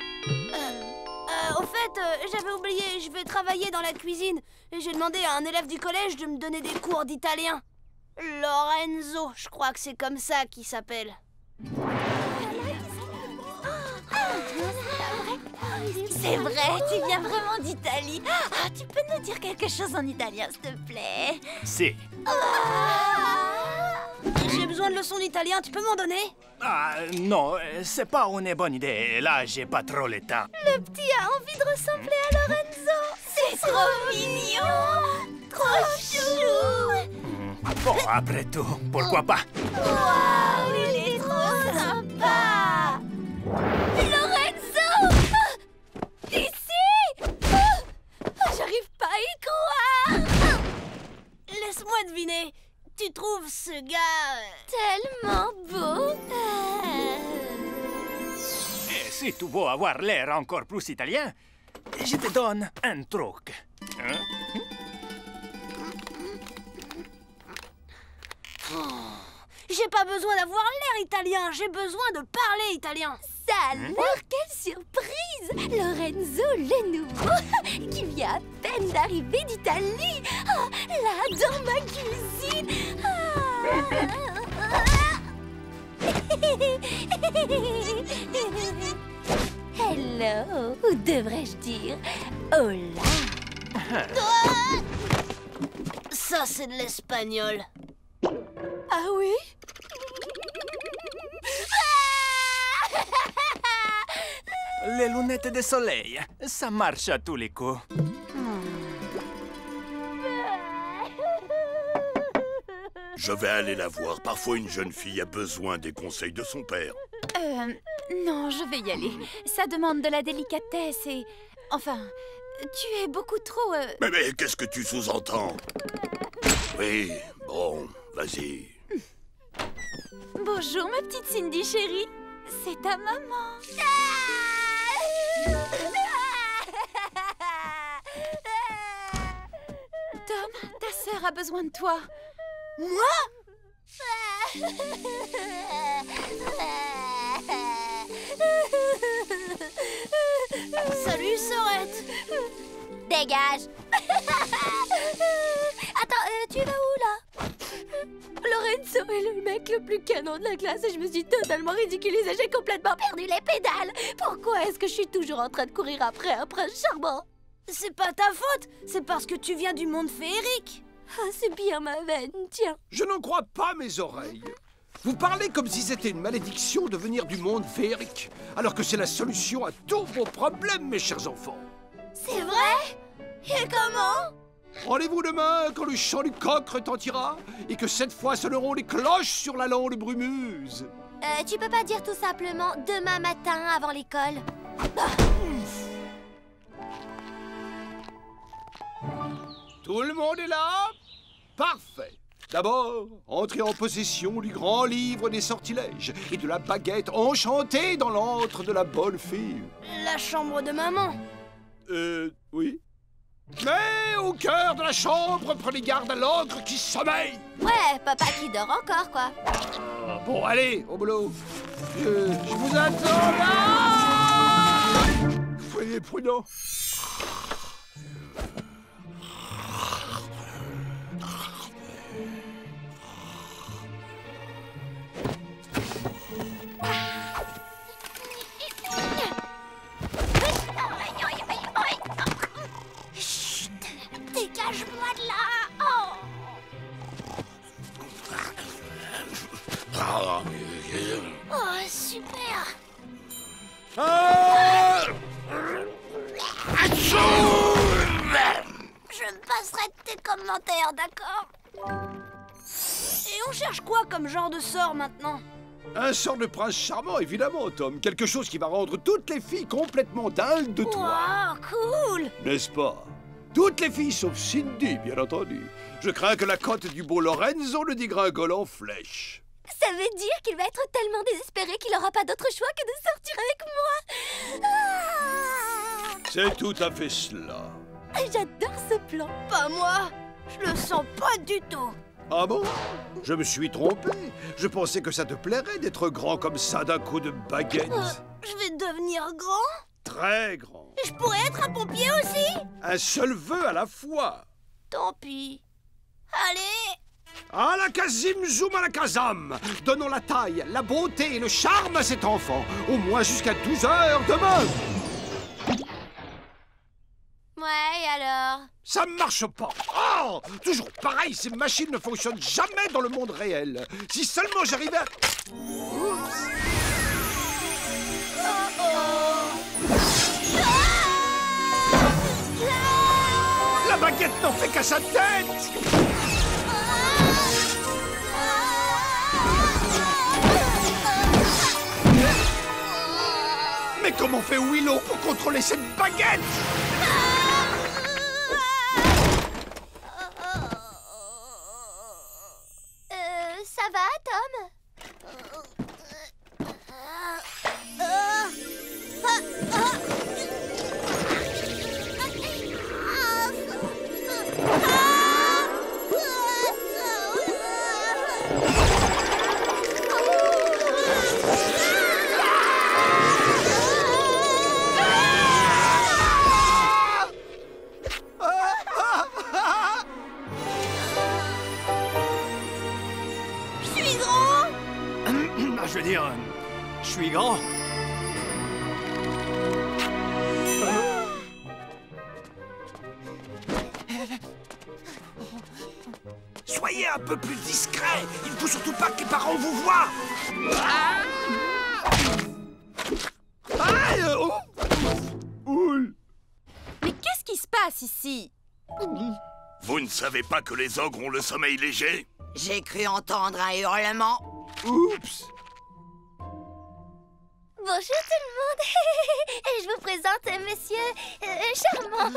Au fait, j'avais oublié, je vais travailler dans la cuisine. J'ai demandé à un élève du collège de me donner des cours d'italien. Lorenzo, je crois que c'est comme ça qu'il s'appelle. C'est vrai, tu viens vraiment d'Italie. Ah, tu peux nous dire quelque chose en italien, s'il te plaît? Si. J'ai besoin de leçons d'italien, tu peux m'en donner? Ah, non, c'est pas une bonne idée. Là, j'ai pas trop le temps. Le petit a envie de ressembler à Lorenzo. C'est trop mignon. Trop chou. Bon, après tout, pourquoi pas? Waouh, il est trop sympa. Lorenzo! Ici! J'arrive pas à y croire. Laisse-moi deviner. Tu trouves ce gars... tellement beau. Et si tu veux avoir l'air encore plus italien, je te donne un truc. Hein? J'ai pas besoin d'avoir l'air italien, j'ai besoin de parler italien. Ça alors, quelle surprise! Lorenzo, le nouveau, qui vient à peine d'arriver d'Italie. Ah, là, dans ma cuisine. Hello, ou devrais-je dire hola? Ça, c'est de l'espagnol. Ah oui? Les lunettes de soleil, ça marche à tous les coups. Je vais aller la voir. Parfois, une jeune fille a besoin des conseils de son père. Non, je vais y aller. Ça demande de la délicatesse et... Enfin, tu es beaucoup trop... Mais qu'est-ce que tu sous-entends? Oui, bon, vas-y. Bonjour, ma petite Cindy chérie. C'est ta maman. Tom, ta sœur a besoin de toi. Moi? Salut, Sorette. Dégage. Attends, tu vas où, là? Lorenzo est le mec le plus canon de la classe et je me suis totalement ridiculisée. J'ai complètement perdu les pédales. Pourquoi est-ce que je suis toujours en train de courir après un prince charmant? C'est pas ta faute, c'est parce que tu viens du monde féerique. Ah, c'est bien ma veine, tiens. Je n'en crois pas mes oreilles. Vous parlez comme si c'était une malédiction de venir du monde féerique, alors que c'est la solution à tous vos problèmes, mes chers enfants. C'est vrai? Et comment? Rendez-vous demain quand le chant du coq retentira et que cette fois sonneront les cloches sur la lande brumeuse. Tu peux pas dire tout simplement demain matin avant l'école? Tout le monde est là? Parfait. D'abord, entrez en possession du grand livre des sortilèges et de la baguette enchantée dans l'antre de la bonne fille. La chambre de maman. Oui. Mais au cœur de la chambre, prenez garde à l'ogre qui sommeille. Ouais, papa qui dort encore, quoi. Bon, allez, au boulot. Je vous attends là. Soyez prudents. Dégage-moi de là! Oh, super! Je me passerai de tes commentaires, d'accord? Et on cherche quoi comme genre de sort maintenant? Un sort de prince charmant, évidemment, Tom. Quelque chose qui va rendre toutes les filles complètement dingues de toi. Wow, cool! N'est-ce pas? Toutes les filles sauf Cindy, bien entendu. Je crains que la cote du beau Lorenzo ne dégringole en flèche. Ça veut dire qu'il va être tellement désespéré qu'il n'aura pas d'autre choix que de sortir avec moi. C'est tout à fait cela. J'adore ce plan. Pas moi. Je le sens pas du tout. Ah bon? Je me suis trompé. Je pensais que ça te plairait d'être grand comme ça d'un coup de baguette. Je vais devenir grand? Très grand. Je pourrais être un pompier aussi? Un seul vœu à la fois. Tant pis. Allez! À la Kazim Zoom à la Kazam! Donnons la taille, la beauté et le charme à cet enfant. Au moins jusqu'à 12 heures demain! Ouais, alors? Ça marche pas! Oh! Toujours pareil, ces machines ne fonctionnent jamais dans le monde réel. Si seulement j'arrivais à... Oups! La baguette n'en fait qu'à sa tête! Mais comment fait Willow pour contrôler cette baguette? Ça va, Tom? Je veux dire, je suis grand. Soyez un peu plus discret. Il ne faut surtout pas que les parents vous voient. Mais qu'est-ce qui se passe ici? Vous ne savez pas que les ogres ont le sommeil léger? J'ai cru entendre un hurlement. Oups. Bonjour tout le monde. Je vous présente Monsieur Charmant.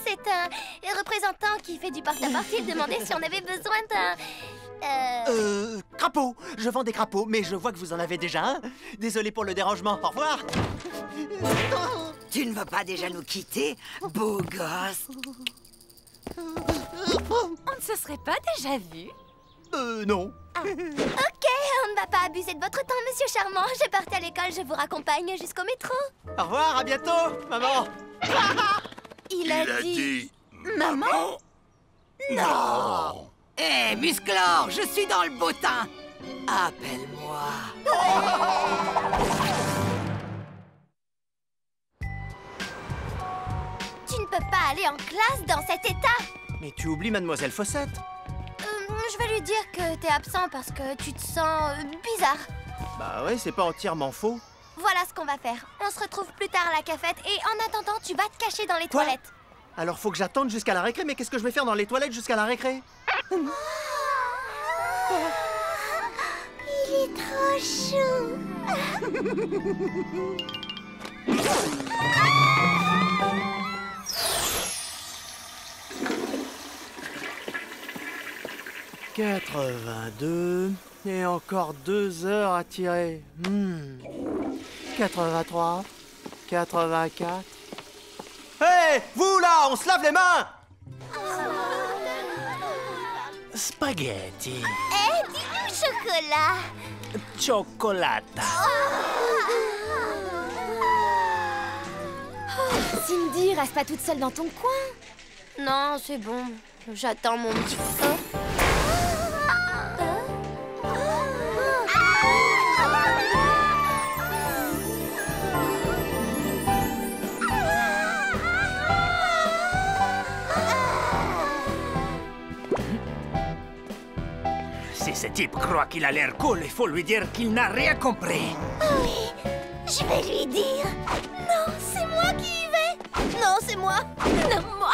C'est un représentant qui fait du porte-à-porte. Il demandait si on avait besoin d'un... Crapaud. Je vends des crapauds, mais je vois que vous en avez déjà un. Désolé pour le dérangement. Au revoir. Tu ne veux pas déjà nous quitter, beau gosse? On ne se serait pas déjà vu? Non. Ok, on ne va pas abuser de votre temps, Monsieur Charmant. Je partais à l'école, je vous raccompagne jusqu'au métro. Au revoir, à bientôt, maman. Il a dit... Maman? Non. Hé, Musclor, je suis dans le bottin. Appelle-moi. Tu ne peux pas aller en classe dans cet état. Mais tu oublies Mademoiselle Fossette. Je vais lui dire que t'es absent parce que tu te sens bizarre. Bah ouais, c'est pas entièrement faux. Voilà ce qu'on va faire. On se retrouve plus tard à la cafette et en attendant, tu vas te cacher dans les Quoi? toilettes. Alors faut que j'attende jusqu'à la récré, mais qu'est-ce que je vais faire dans les toilettes jusqu'à la récré? Il est trop chou. 82 et encore 2 heures à tirer. 83, 84. Hé, vous là, on se lave les mains. Spaghetti. Dis-nous chocolat. Cioccolata. Cindy, reste pas toute seule dans ton coin. Non, c'est bon. J'attends mon petit... Si ce type croit qu'il a l'air cool, il faut lui dire qu'il n'a rien compris. Oui, je vais lui dire. Non, c'est moi qui y vais. Non, c'est moi. Non, moi.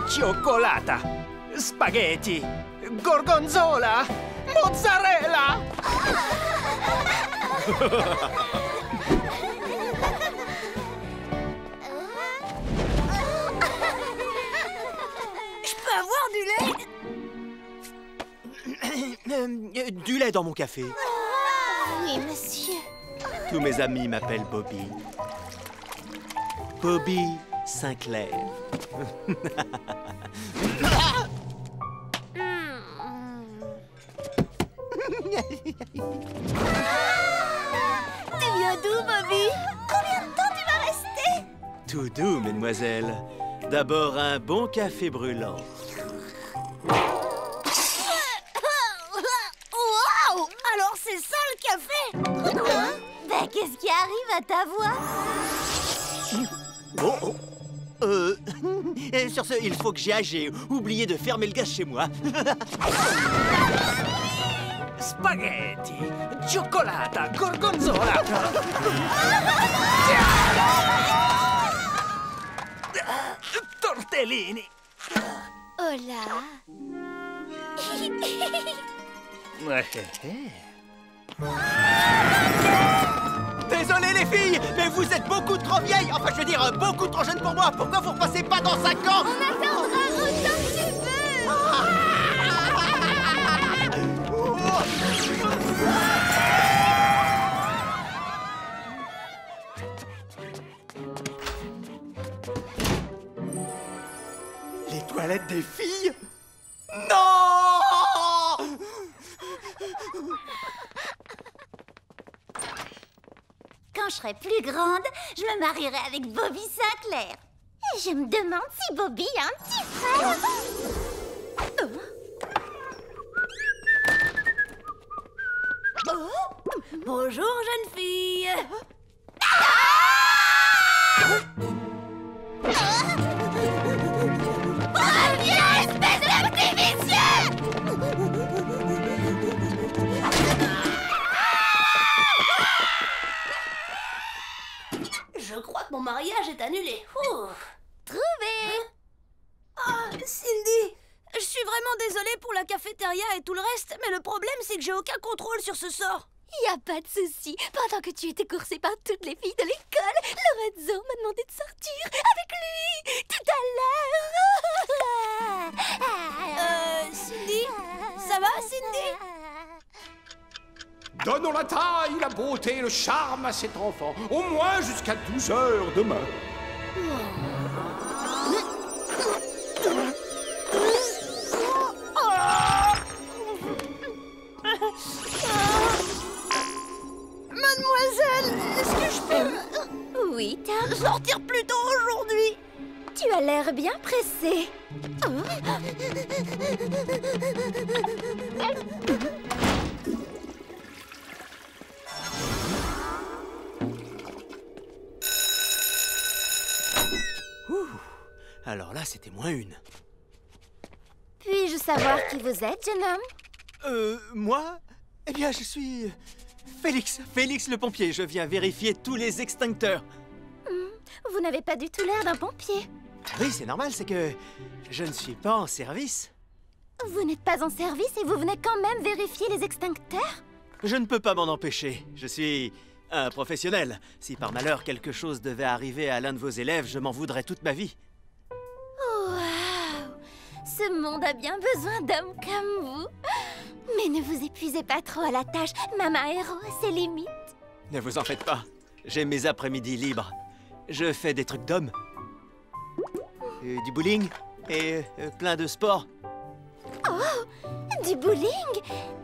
Cioccolata, spaghetti, gorgonzola, mozzarella. Je peux avoir du lait? Du lait dans mon café. Oui, monsieur. Tous mes amis m'appellent Bobby. Bobby Sinclair. Tu viens d'où, Bobby? Combien de temps tu vas rester? Tout doux, mesdemoiselles. D'abord un bon café brûlant. Waouh! Alors c'est ça le café? Ben, qu'est-ce qui arrive à ta voix? Bon, et sur ce, il faut que j'y aille. J'ai oublié de fermer le gaz chez moi. Spaghetti, cioccolata, gorgonzola. Tortellini. Oh là. Désolé les filles, mais vous êtes beaucoup trop vieilles. Enfin, je veux dire, beaucoup trop jeunes pour moi. Pourquoi vous repassez pas dans 5 ans? On attendra autant que tu veux. Les toilettes des filles? Non! Quand je serai plus grande, je me marierai avec Bobby Sinclair. Et je me demande si Bobby a un petit frère. Bonjour, jeune fille. Reviens, espèce de petit vicieux! Je crois que mon mariage est annulé. Ouh. Trouvé! Ah, Cindy, vraiment désolée pour la cafétéria et tout le reste, mais le problème, c'est que j'ai aucun contrôle sur ce sort. Y a pas de souci. Pendant que tu étais coursée par toutes les filles de l'école, Lorenzo m'a demandé de sortir avec lui tout à l'heure. Cindy? Ça va, Cindy? Donnons la taille, la beauté et le charme à cet enfant. Au moins jusqu'à 12 heures demain. Mademoiselle, est-ce que je peux... Oui, Tom. Sortir plus tôt aujourd'hui? Tu as l'air bien pressé. Alors là, c'était -1. Puis-je savoir qui vous êtes, jeune homme? Moi? Eh bien, je suis... Félix le pompier. Je viens vérifier tous les extincteurs. Vous n'avez pas du tout l'air d'un pompier. Oui, c'est normal, c'est que je ne suis pas en service. Vous n'êtes pas en service et vous venez quand même vérifier les extincteurs? Je ne peux pas m'en empêcher. Je suis un professionnel. Si par malheur quelque chose devait arriver à l'un de vos élèves, je m'en voudrais toute ma vie. Waouh! Ce monde a bien besoin d'hommes comme vous. Mais ne vous épuisez pas trop à la tâche. Maman Héros a ses limites. Ne vous en faites pas. J'ai mes après-midi libres. Je fais des trucs d'homme. Du bowling et plein de sports. Oh! Du bowling?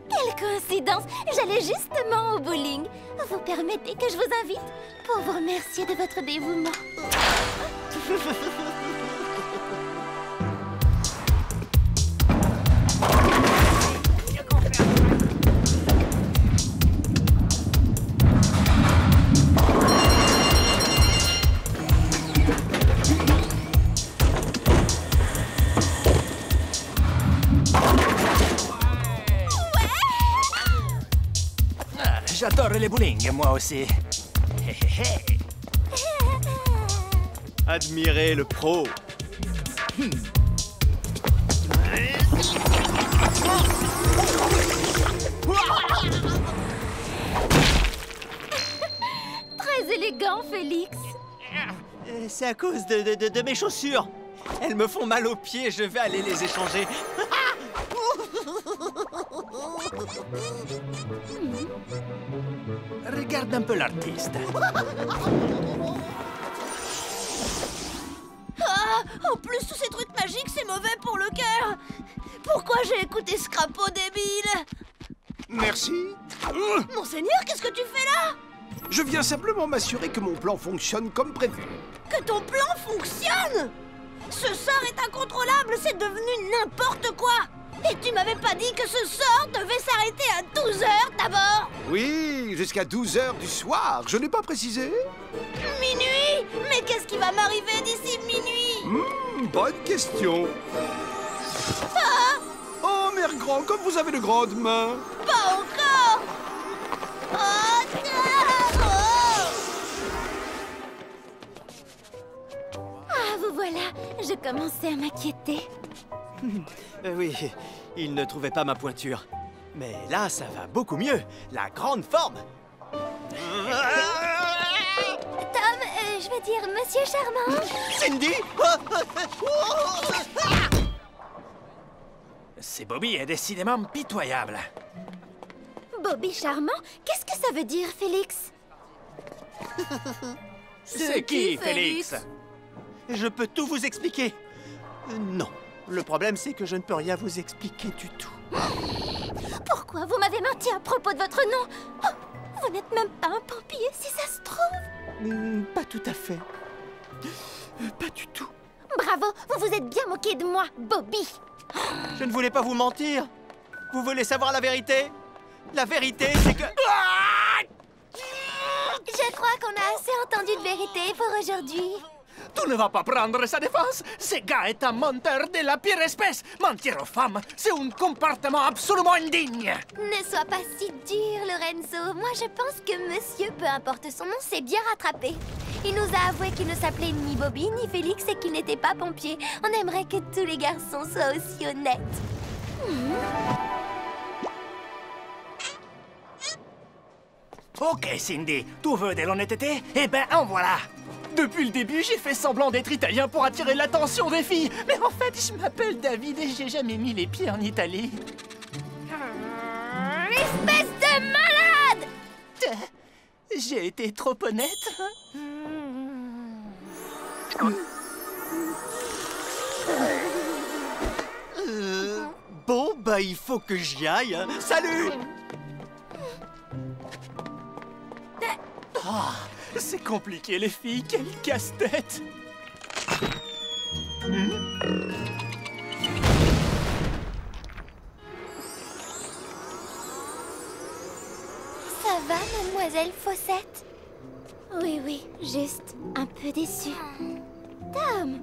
Quelle coïncidence! J'allais justement au bowling. Vous permettez que je vous invite pour vous remercier de votre dévouement. J'adore les bowling, moi aussi. Admirez le pro. Très élégant, Félix. C'est à cause de mes chaussures. Elles me font mal aux pieds, je vais aller les échanger. Regarde un peu l'artiste. Ah, en plus, tous ces trucs magiques, c'est mauvais pour le cœur. Pourquoi j'ai écouté ce crapaud débile? Merci. Monseigneur, qu'est-ce que tu fais là? Je viens simplement m'assurer que mon plan fonctionne comme prévu. Que ton plan fonctionne? Ce sort est incontrôlable, c'est devenu n'importe quoi. Et tu m'avais pas dit que ce sort devait s'arrêter à 12 heures d'abord? Oui, jusqu'à 12 heures du soir. Je n'ai pas précisé. Minuit? Mais qu'est-ce qui va m'arriver d'ici minuit? Bonne question. Ah! Oh, mère grand, comme vous avez de grandes mains. Pas encore! Oh, non! Ah, vous voilà. Je commençais à m'inquiéter. Oui, il ne trouvait pas ma pointure. Mais là, ça va beaucoup mieux. La grande forme. Tom, je veux dire Monsieur Charmant. Cindy? Ce Bobby est décidément pitoyable. Bobby Charmant? Qu'est-ce que ça veut dire, Félix? C'est qui, Félix? Je peux tout vous expliquer. Non. Le problème, c'est que je ne peux rien vous expliquer du tout. Pourquoi vous m'avez menti à propos de votre nom? Oh, vous n'êtes même pas un pompier, si ça se trouve. Pas tout à fait. Pas du tout. Bravo, vous vous êtes bien moqué de moi, Bobby. Je ne voulais pas vous mentir. Vous voulez savoir la vérité? La vérité, c'est que... Je crois qu'on a assez entendu de vérité pour aujourd'hui. Tu ne vas pas prendre sa défense. Ce gars est un menteur de la pire espèce. Mentir aux femmes, c'est un comportement absolument indigne. Ne sois pas si dur, Lorenzo. Moi, je pense que monsieur, peu importe son nom, s'est bien rattrapé. Il nous a avoué qu'il ne s'appelait ni Bobby ni Félix et qu'il n'était pas pompier. On aimerait que tous les garçons soient aussi honnêtes. Ok, Cindy, tu veux de l'honnêteté? Eh ben, en voilà. Depuis le début, j'ai fait semblant d'être italien pour attirer l'attention des filles. Mais en fait, je m'appelle David et j'ai jamais mis les pieds en Italie. Espèce de malade! J'ai été trop honnête. Bon, bah il faut que j'y aille. Salut! Ah, c'est compliqué, les filles. Quel casse-tête! Ça va, mademoiselle Fossette? Oui, oui, juste un peu déçue. Tom,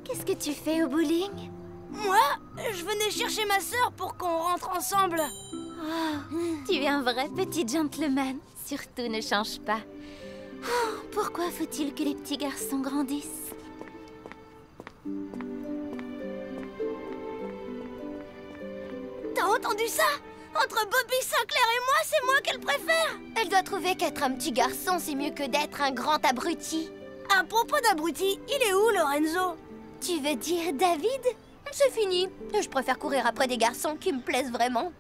qu'est-ce que tu fais au bowling? Moi, je venais chercher ma sœur pour qu'on rentre ensemble. Oh, tu es un vrai petit gentleman. Surtout, ne change pas. Oh, pourquoi faut-il que les petits garçons grandissent? T'as entendu ça? Entre Bobby Sinclair et moi, c'est moi qu'elle préfère. Elle doit trouver qu'être un petit garçon, c'est mieux que d'être un grand abruti. À propos d'abruti, il est où, Lorenzo? Tu veux dire David? C'est fini. Je préfère courir après des garçons qui me plaisent vraiment.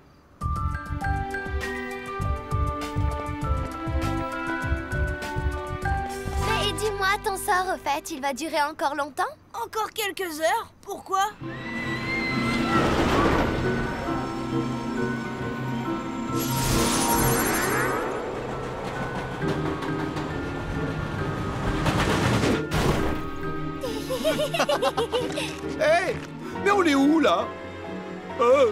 Mais dis-moi, ton sort, au fait, il va durer encore longtemps? Encore quelques heures. Pourquoi? Hé, mais on est où, là? Oh.